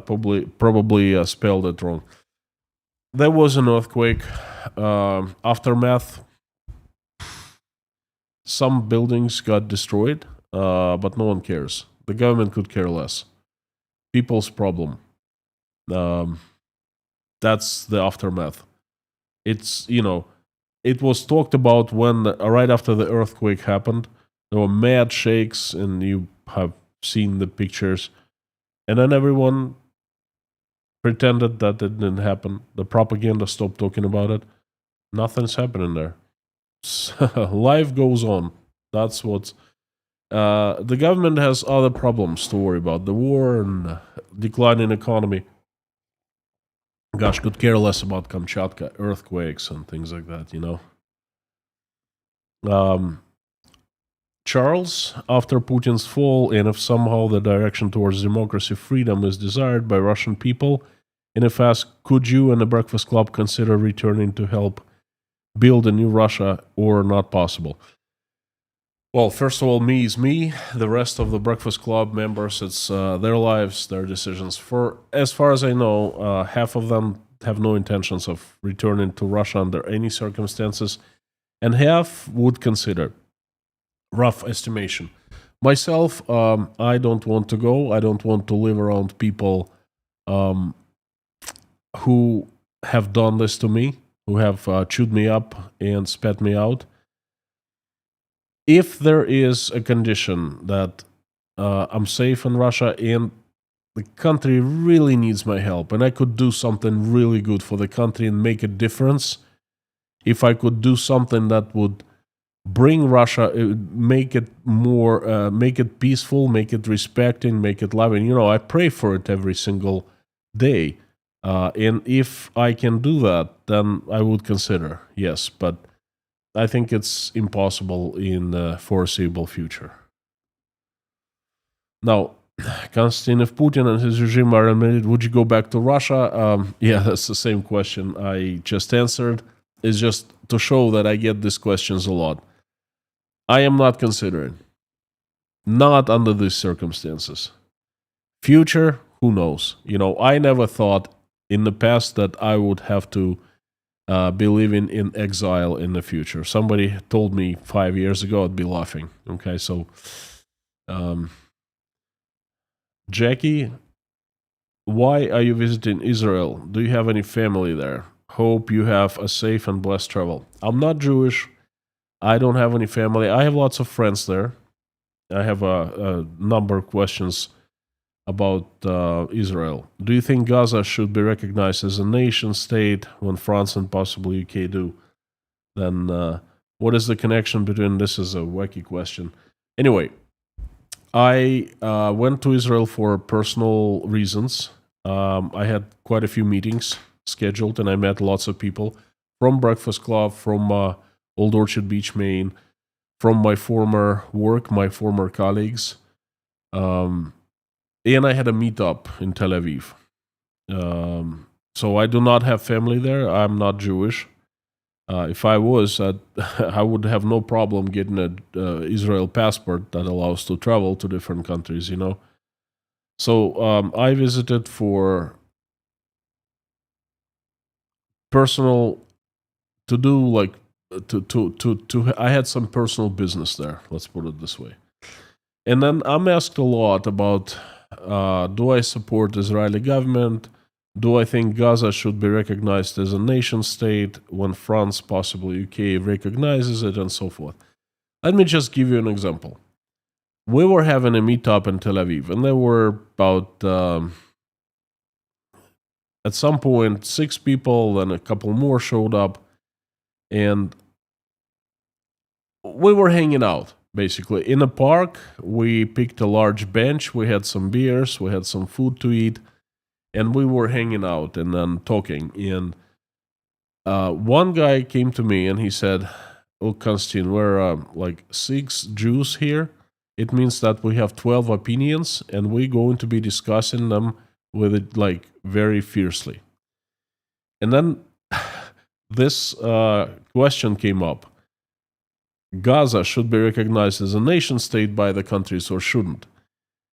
Probably spelled it wrong. There was an earthquake. Aftermath. Some buildings got destroyed, but no one cares. The government could care less. People's problem. That's the aftermath. It's, it was talked about when, right after the earthquake happened, there were mad shakes, and you have seen the pictures. And then everyone pretended that it didn't happen. The propaganda stopped talking about it. Nothing's happening there. Life goes on. That's what's... the government has other problems to worry about. The war and declining economy. Gosh, could care less about Kamchatka, earthquakes and things like that, Charles, after Putin's fall, and if somehow the direction towards democracy freedom is desired by Russian people, and if asked, could you and the Breakfast Club consider returning to help build a new Russia, or not possible? Well, first of all, me is me. The rest of the Breakfast Club members, it's their lives, their decisions. For as far as I know, half of them have no intentions of returning to Russia under any circumstances, and half would consider. Rough estimation. Myself, I don't want to go. I don't want to live around people um, who have done this to me, who have chewed me up and spat me out. If there is a condition that I'm safe in Russia and the country really needs my help, and I could do something really good for the country and make a difference, if I could do something that would bring Russia, make it more, make it peaceful, make it respecting, make it loving. I pray for it every single day. And if I can do that, then I would consider, yes. But I think it's impossible in the foreseeable future. Now, Constantine, if Putin and his regime are admitted, would you go back to Russia? Yeah, that's the same question I just answered. It's just to show that I get these questions a lot. I am not considering. Not under these circumstances. Future, who knows? I never thought in the past that I would have to be living in exile in the future. Somebody told me 5 years ago, I'd be laughing. Okay, so Jackie, why are you visiting Israel? Do you have any family there? Hope you have a safe and blessed travel. I'm not Jewish. I don't have any family. I have lots of friends there. I have a number of questions about Israel. Do you think Gaza should be recognized as a nation state when France and possibly UK do? Then what is the connection between this? Is a wacky question. Anyway, I went to Israel for personal reasons. I had quite a few meetings scheduled, and I met lots of people from Breakfast Club, from Old Orchard Beach, Maine, from my former work, my former colleagues. And I had a meetup in Tel Aviv. So I do not have family there. I'm not Jewish. If I was, I would have no problem getting an Israel passport that allows to travel to different countries, So I visited for personal, to do like, to I had some personal business there, let's put it this way. And then I'm asked a lot about, do I support the Israeli government? Do I think Gaza should be recognized as a nation state when France, possibly UK, recognizes it, and so forth? Let me just give you an example. We were having a meetup in Tel Aviv, and there were about, at some point, 6 people, and a couple more showed up, and we were hanging out, basically. In a park, we picked a large bench, we had some beers, we had some food to eat, and we were hanging out and then talking. And one guy came to me and he said, "Oh, Constantine, we're like 6 Jews here. It means that we have 12 opinions, and we're going to be discussing them with it like very fiercely." And then this question came up. Gaza should be recognized as a nation state by the countries or shouldn't?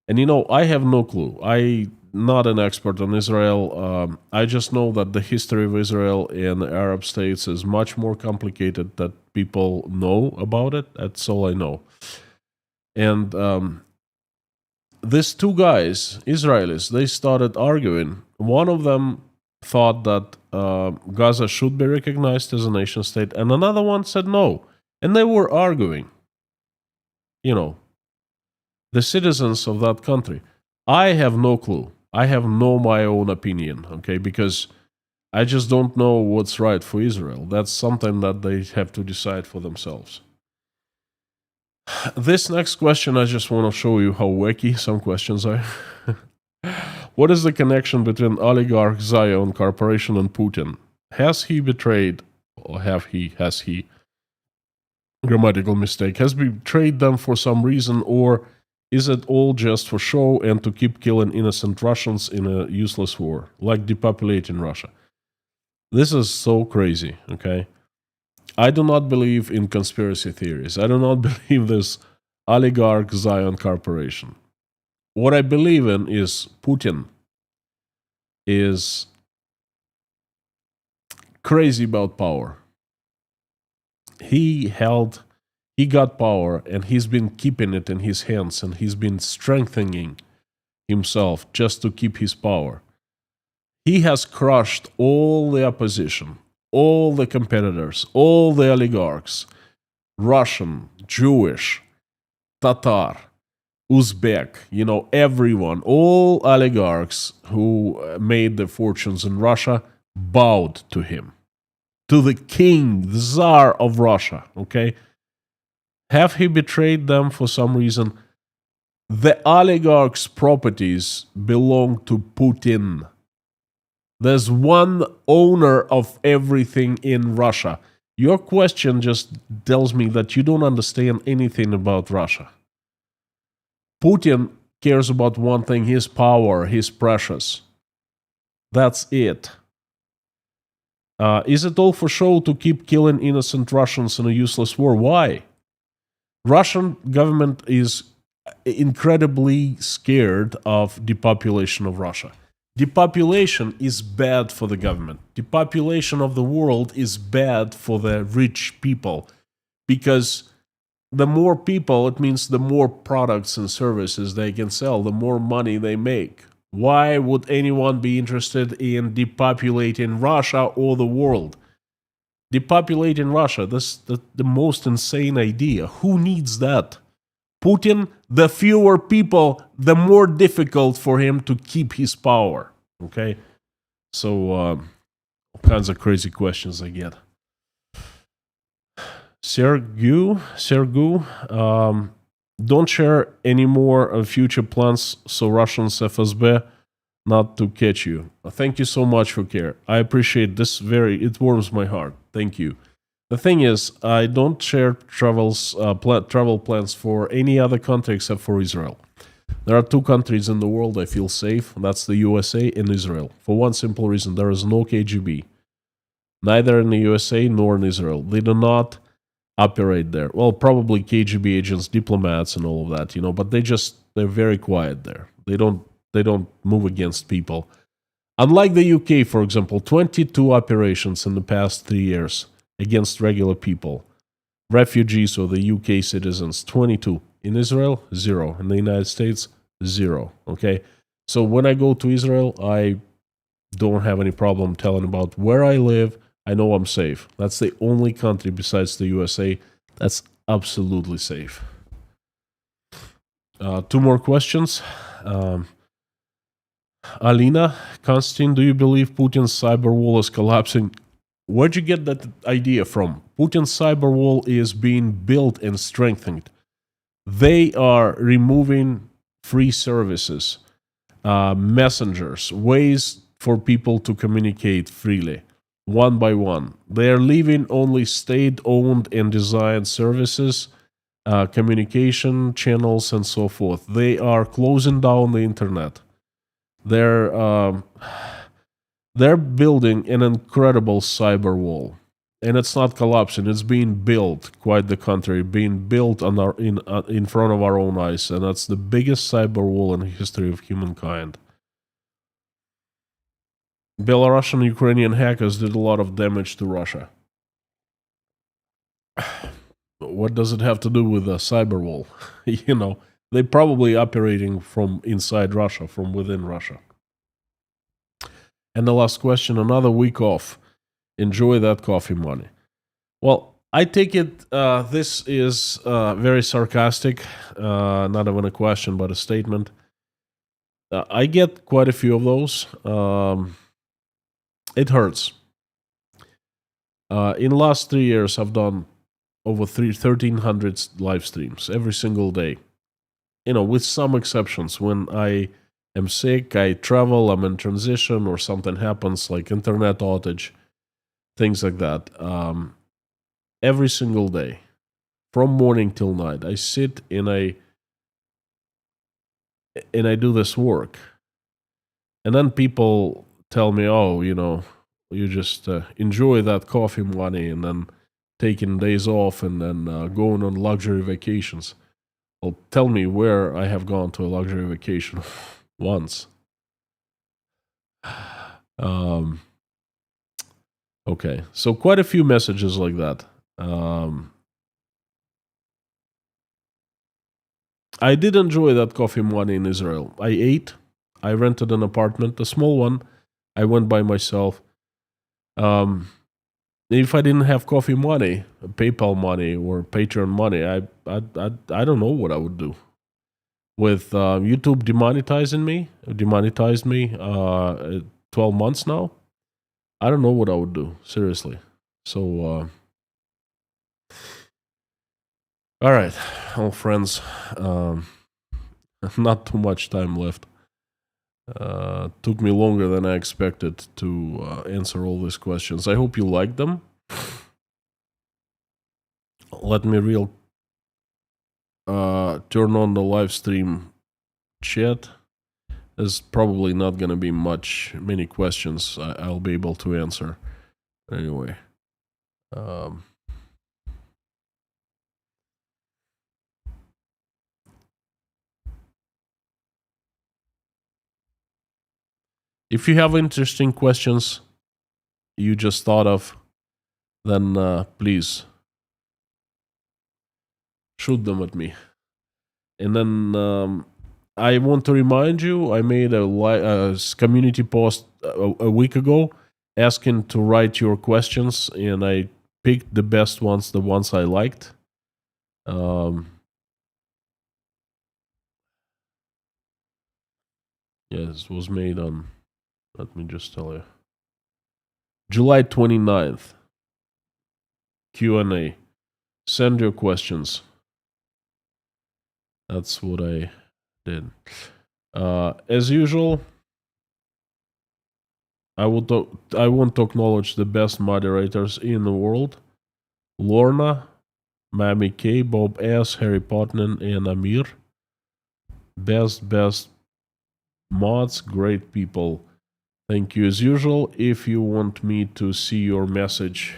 And I have no clue. I'm not an expert on Israel. I just know that the history of Israel and the Arab states is much more complicated than people know about it. That's all I know. And these 2 guys, Israelis, they started arguing. One of them thought that Gaza should be recognized as a nation state, and another one said no. And they were arguing, the citizens of that country. I have no clue. I have no my own opinion, okay, because I just don't know what's right for Israel. That's something that they have to decide for themselves. This next question, I just want to show you how wacky some questions are. What is the connection between oligarch Zion Corporation and Putin? Has he betrayed, or has he, grammatical mistake, has betrayed them for some reason, or is it all just for show and to keep killing innocent Russians in a useless war, like depopulating Russia? This is so crazy, okay? I do not believe in conspiracy theories. I do not believe this oligarch Zion Corporation. What I believe in is Putin is crazy about power. He got power, and he's been keeping it in his hands, and he's been strengthening himself just to keep his power. He has crushed all the opposition, all the competitors, all the oligarchs, Russian, Jewish, Tatar, Uzbek, everyone, all oligarchs who made their fortunes in Russia bowed to him, to the king, the Tsar of Russia, okay? Have he betrayed them for some reason? The oligarchs' properties belong to Putin. There's one owner of everything in Russia. Your question just tells me that you don't understand anything about Russia. Putin cares about one thing, his power, his precious. That's it. Is it all for show to keep killing innocent Russians in a useless war? Why? Russian government is incredibly scared of depopulation of Russia. Depopulation is bad for the government. Depopulation of the world is bad for the rich people, because the more people, it means the more products and services they can sell, the more money they make. Why would anyone be interested in depopulating Russia or the world? Depopulating Russia, that's the most insane idea. Who needs that? Putin, the fewer people, the more difficult for him to keep his power. Okay? So, all kinds of crazy questions I get. Sergu, don't share any more future plans so Russians FSB not to catch you. Thank you so much for care. I appreciate this it warms my heart. Thank you. The thing is, I don't share travel plans for any other country except for Israel. There are two countries in the world I feel safe. That's the USA and Israel. For one simple reason, there is no KGB. Neither in the USA nor in Israel. They do not operate there. Well, probably KGB agents, diplomats, and all of that, but they're very quiet there. They don't move against people. Unlike the UK, for example, 22 operations in the past 3 years against regular people, refugees or the UK citizens, 22. In Israel, 0. In the United States, 0. Okay? So when I go to Israel, I don't have any problem telling about where I live. I know I'm safe. That's the only country besides the USA that's absolutely safe. 2 more questions. Alina, Constantine, do you believe Putin's cyber wall is collapsing? Where'd you get that idea from? Putin's cyber wall is being built and strengthened. They are removing free services, messengers, ways for people to communicate freely, one by one. They are leaving only state-owned and designed services, communication channels, and so forth. They are closing down the internet. They're building an incredible cyber wall, and it's not collapsing. It's being built, quite the contrary, being built in front of our own eyes, and that's the biggest cyber wall in the history of humankind. Belarusian Ukrainian hackers did a lot of damage to Russia. What does it have to do with a cyber wall? They're probably operating from inside Russia, from within Russia. And the last question, another week off. Enjoy that coffee money. Well, I take it this is very sarcastic, not even a question, but a statement. I get quite a few of those. It hurts. In the last 3 years, I've done over 1,300 live streams every single day. With some exceptions. When I am sick, I travel, I'm in transition, or something happens like internet outage, things like that. Every single day, from morning till night, I sit and I do this work. And then people tell me, oh, you just enjoy that coffee money and then taking days off and then going on luxury vacations. Well, tell me where I have gone to a luxury vacation once. Okay, so quite a few messages like that. I did enjoy that coffee money in Israel. I ate. I rented an apartment, a small one. I went by myself. Um, if I didn't have coffee money, PayPal money, or Patreon money, I don't know what I would do. With YouTube demonetized me 12 months now. I don't know what I would do, seriously. So, all right, all friends, not too much time left. Took me longer than I expected to answer all these questions. I hope you liked them. Let me turn on the live stream chat. There's probably not going to be many questions I'll be able to answer. Anyway. If you have interesting questions you just thought of, then please shoot them at me. And then I want to remind you, I made a community post a week ago asking to write your questions, and I picked the best ones, the ones I liked. This was made on, let me just tell you, July 29th. Q&A. Send your questions. That's what I did. As usual, I want to acknowledge the best moderators in the world: Lorna, Mammy K, Bob S, Harry Potman, and Amir. Best mods, great people. Thank you as usual. If you want me to see your message,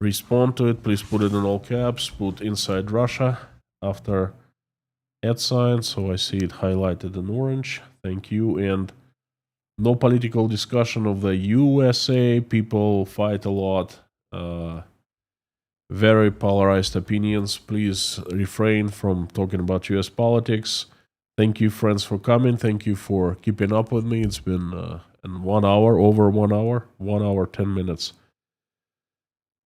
respond to it. Please put it in all caps. Put Inside Russia after @ so I see it highlighted in orange. Thank you. And no political discussion of the USA. People fight a lot. Very polarized opinions. Please refrain from talking about US politics. Thank you, friends, for coming. Thank you for keeping up with me. It's been in 1 hour, over 1 hour, 1 hour, 10 minutes.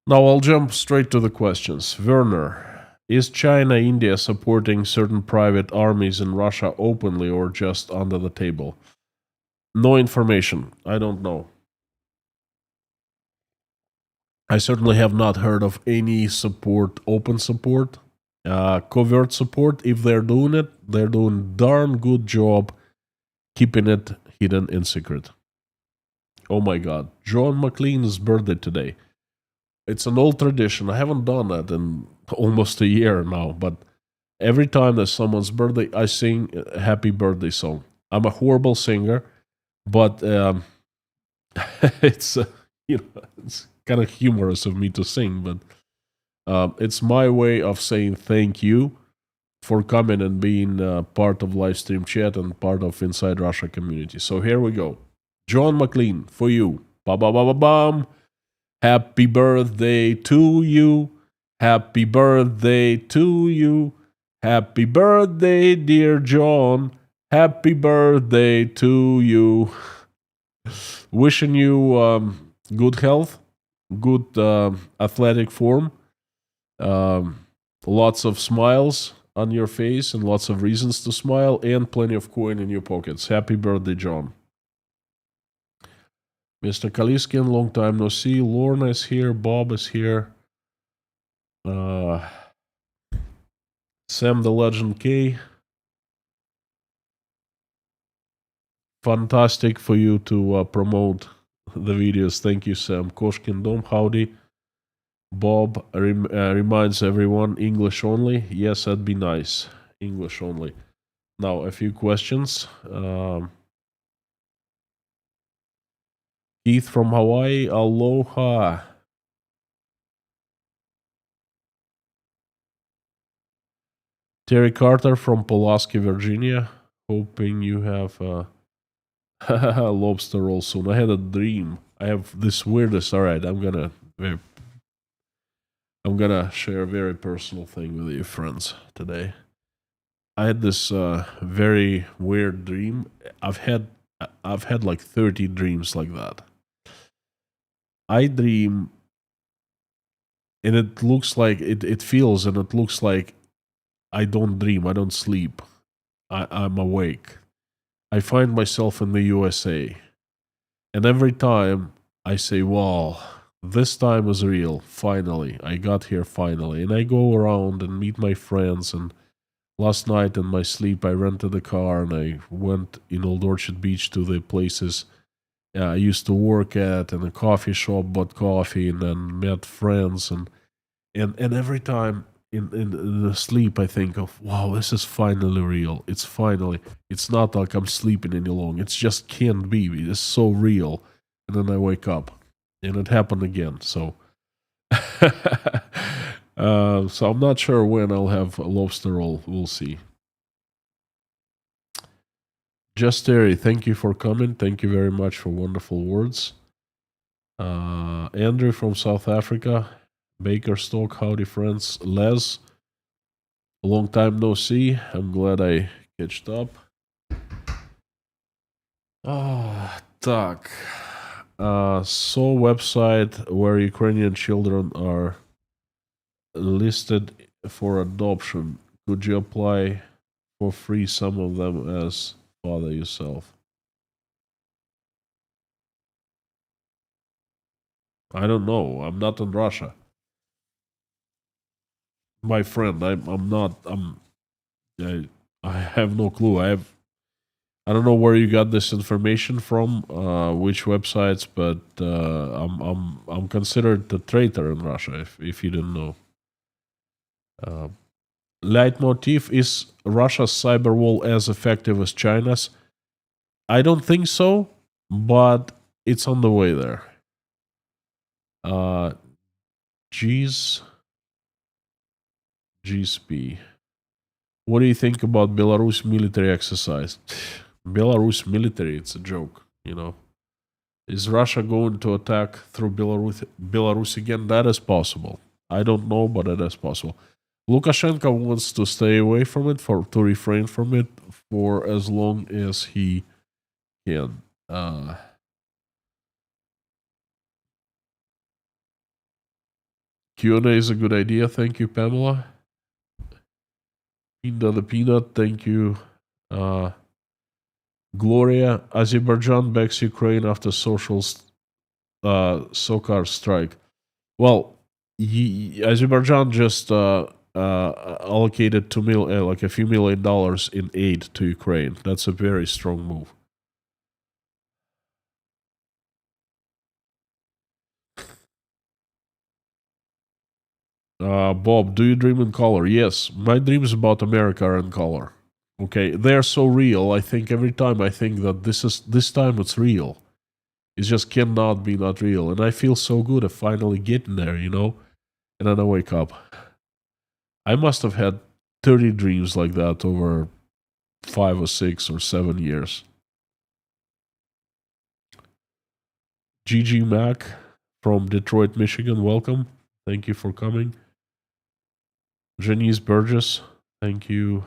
Now I'll jump straight to the questions. Werner, is China, India supporting certain private armies in Russia openly or just under the table? No information. I don't know. I certainly have not heard of any support, open support, covert support. If they're doing it, they're doing a darn good job keeping it hidden in secret. Oh my God, John McLean's birthday today. It's an old tradition. I haven't done that in almost a year now, but every time there's someone's birthday, I sing a happy birthday song. I'm a horrible singer, but it's it's kind of humorous of me to sing, but it's my way of saying thank you for coming and being part of live stream chat and part of Inside Russia community. So here we go. John McLean, for you. Ba ba ba ba bum. Happy birthday to you. Happy birthday to you. Happy birthday, dear John. Happy birthday to you. Wishing you good health, good athletic form, lots of smiles on your face and lots of reasons to smile, and plenty of coin in your pockets. Happy birthday, John. Mr. Kaliskin, long time no see. Lorna is here. Bob is here. Sam the Legend K. Fantastic for you to promote the videos. Thank you, Sam. Koshkin Dom, howdy. Bob reminds everyone English only. Yes, that'd be nice. English only. Now, a few questions. Keith from Hawaii, aloha. Terry Carter from Pulaski, Virginia. Hoping you have Lobster roll soon. I had a dream. I have this weirdest. All right, I'm gonna share a very personal thing with you, friends, today. I had this very weird dream. I've had I've had like 30 dreams like that. I dream, and it looks like it feels, and it looks like I don't dream. I don't sleep. I'm awake. I find myself in the USA, and every time I say, "Wow, this time is real. Finally, I got here finally." And I go around and meet my friends. And last night in my sleep, I rented a car and I went in Old Orchard Beach to the places I used to work at, and a coffee shop, bought coffee, and then met friends. And every time in the sleep, I think of, wow, this is finally real. It's finally, it's not like I'm sleeping any longer. It just can't be. It's so real. And then I wake up, and it happened again. So, so I'm not sure when I'll have a lobster roll. We'll see. Just Terry, thank you for coming. Thank you very much for wonderful words. Andrew from South Africa, Bakerstock, howdy friends. Les, a long time no see. I'm glad I catched up. Так. So website where Ukrainian children are listed for adoption. Could you apply for free some of them as father yourself? I don't know. I'm not in Russia. My friend, I'm not. I have no clue. I don't know where you got this information from, which websites, but I'm considered a traitor in Russia. If you didn't know, uh, leitmotif is Russia's cyber wall as effective as China's? I don't think so, but it's on the way there. Uh, G's GSP. What do you think about Belarus military exercise? Belarus military, it's a joke, you know. Is Russia going to attack through Belarus again? That is possible. I don't know, but it is possible. Lukashenko wants to stay away from it, to refrain from it for as long as he can. Q&A is a good idea. Thank you, Pamela. Pinda the Peanut, thank you. Gloria, Azerbaijan backs Ukraine after Sokar strike. Well, Azerbaijan just allocated like a few $1 million in aid to Ukraine. That's a very strong move. Bob, do you dream in color? Yes, my dreams about America are in color. Okay, they're so real. I think every time I think that this time it's real. It just cannot be not real, and I feel so good of finally getting there, you know. And then I wake up. I must have had 30 dreams like that over 5 or 6 or 7 years. GG Mac from Detroit, Michigan, welcome. Thank you for coming. Janice Burgess, thank you.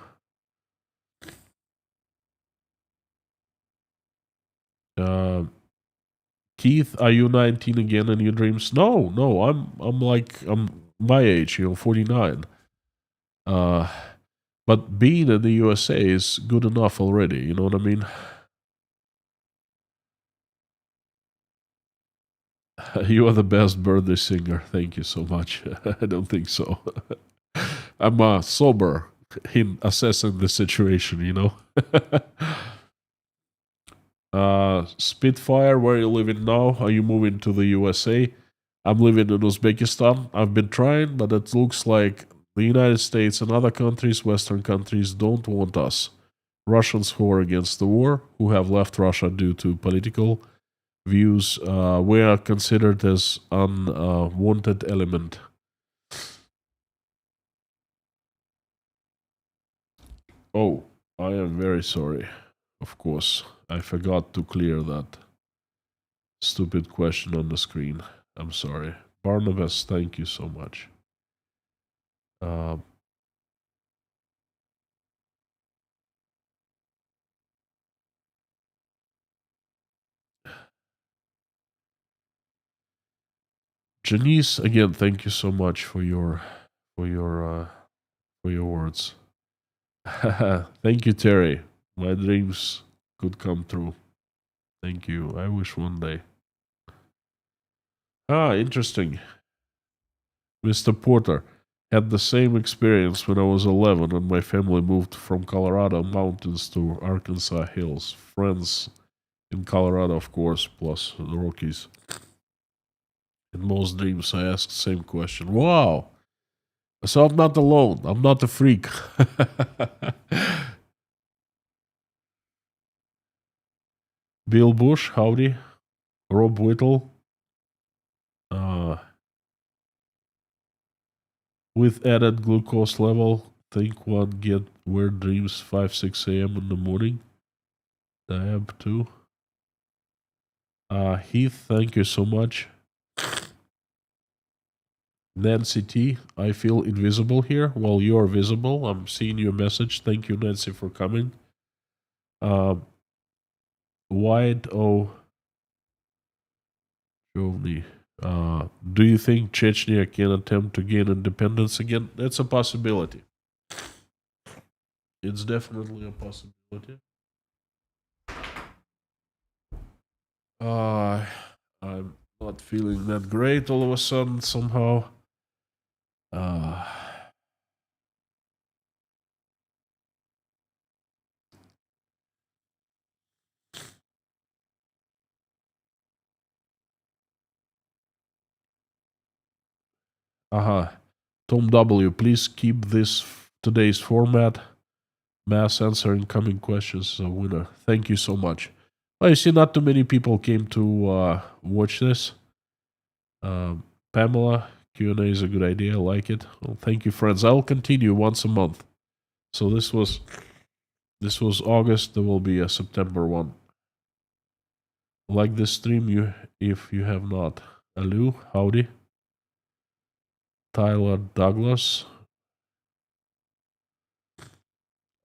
Keith, are you 19 again in your dreams? No, I'm my age, 49. But being in the USA is good enough already, you know what I mean? You are the best birthday singer. Thank you so much. I don't think so. I'm sober in assessing the situation, you know? Spitfire, where are you living now? Are you moving to the USA? I'm living in Uzbekistan. I've been trying, but it looks like the United States and other countries, Western countries, don't want us. Russians who are against the war, who have left Russia due to political views, we are considered as unwanted element. Oh, I am very sorry. Of course. I forgot to clear that stupid question on the screen. I'm sorry. Barnabas, thank you so much. Janice, again, thank you so much for your words. Thank you, Terry. My dreams could come true. Thank you. I wish one day. Interesting. Mr. Porter had the same experience when I was 11 and my family moved from Colorado mountains to Arkansas hills. Friends in Colorado, of course, plus the Rockies. In most dreams, I ask the same question. Wow. So I'm not alone. I'm not a freak. Bill Bush, howdy. Rob Whittle. With added glucose level, think one get weird dreams 5, 6 a.m. in the morning. Dab too. Heath, thank you so much. Nancy T, I feel invisible here. Well, you're visible. I'm seeing your message. Thank you, Nancy, for coming. Wide O. Jovny. Do you think Chechnya can attempt to gain independence again? That's a possibility. It's definitely a possibility. I'm not feeling that great all of a sudden somehow. Tom W, please keep this today's format. Mass answer incoming questions, a winner. Thank you so much. Well, you see, not too many people came to watch this. Pamela, Q&A is a good idea. I like it. Well, thank you, friends. I'll continue once a month. So this was August. There will be a September one. Like this stream, if you have not. Hello, howdy. Tyler Douglas.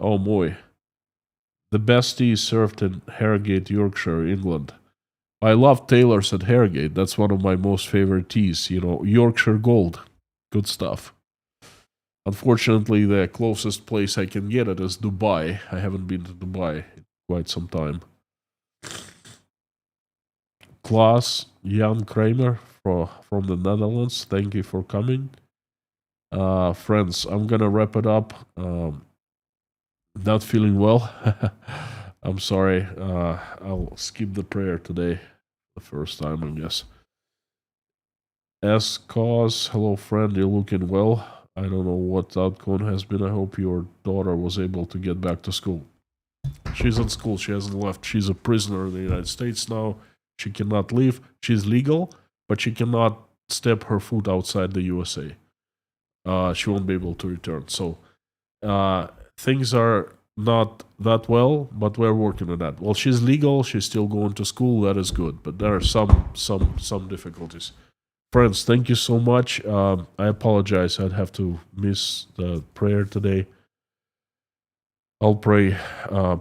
Oh boy. The best tea is served in Harrogate, Yorkshire, England. I love Taylor's at Harrogate. That's one of my most favorite teas. You know, Yorkshire Gold. Good stuff. Unfortunately, the closest place I can get it is Dubai. I haven't been to Dubai in quite some time. Klaas Jan Kramer from the Netherlands. Thank you for coming. Friends, I'm going to wrap it up. Not feeling well. I'm sorry. I'll skip the prayer today. The first time, I guess. S. Cause, hello, friend. You're looking well. I don't know what the outcome has been. I hope your daughter was able to get back to school. She's in school. She hasn't left. She's a prisoner in the United States now. She cannot leave. She's legal, but she cannot step her foot outside the USA. She won't be able to return. So things are not that well, but we're working on that. Well, she's legal. She's still going to school. That is good, but there are some difficulties. Friends, thank you so much. I apologize. I'd have to miss the prayer today. I'll pray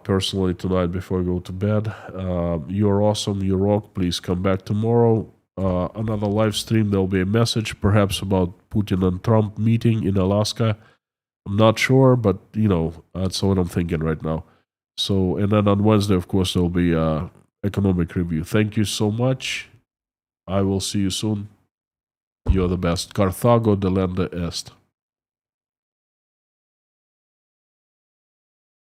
personally tonight before I go to bed. You're awesome. You rock. Please come back tomorrow. Another live stream. There'll be a message, perhaps about Putin and Trump meeting in Alaska. I'm not sure, but that's what I'm thinking right now. So, and then on Wednesday, of course, there'll be economic review. Thank you so much. I will see you soon. You're the best. Carthago delenda est.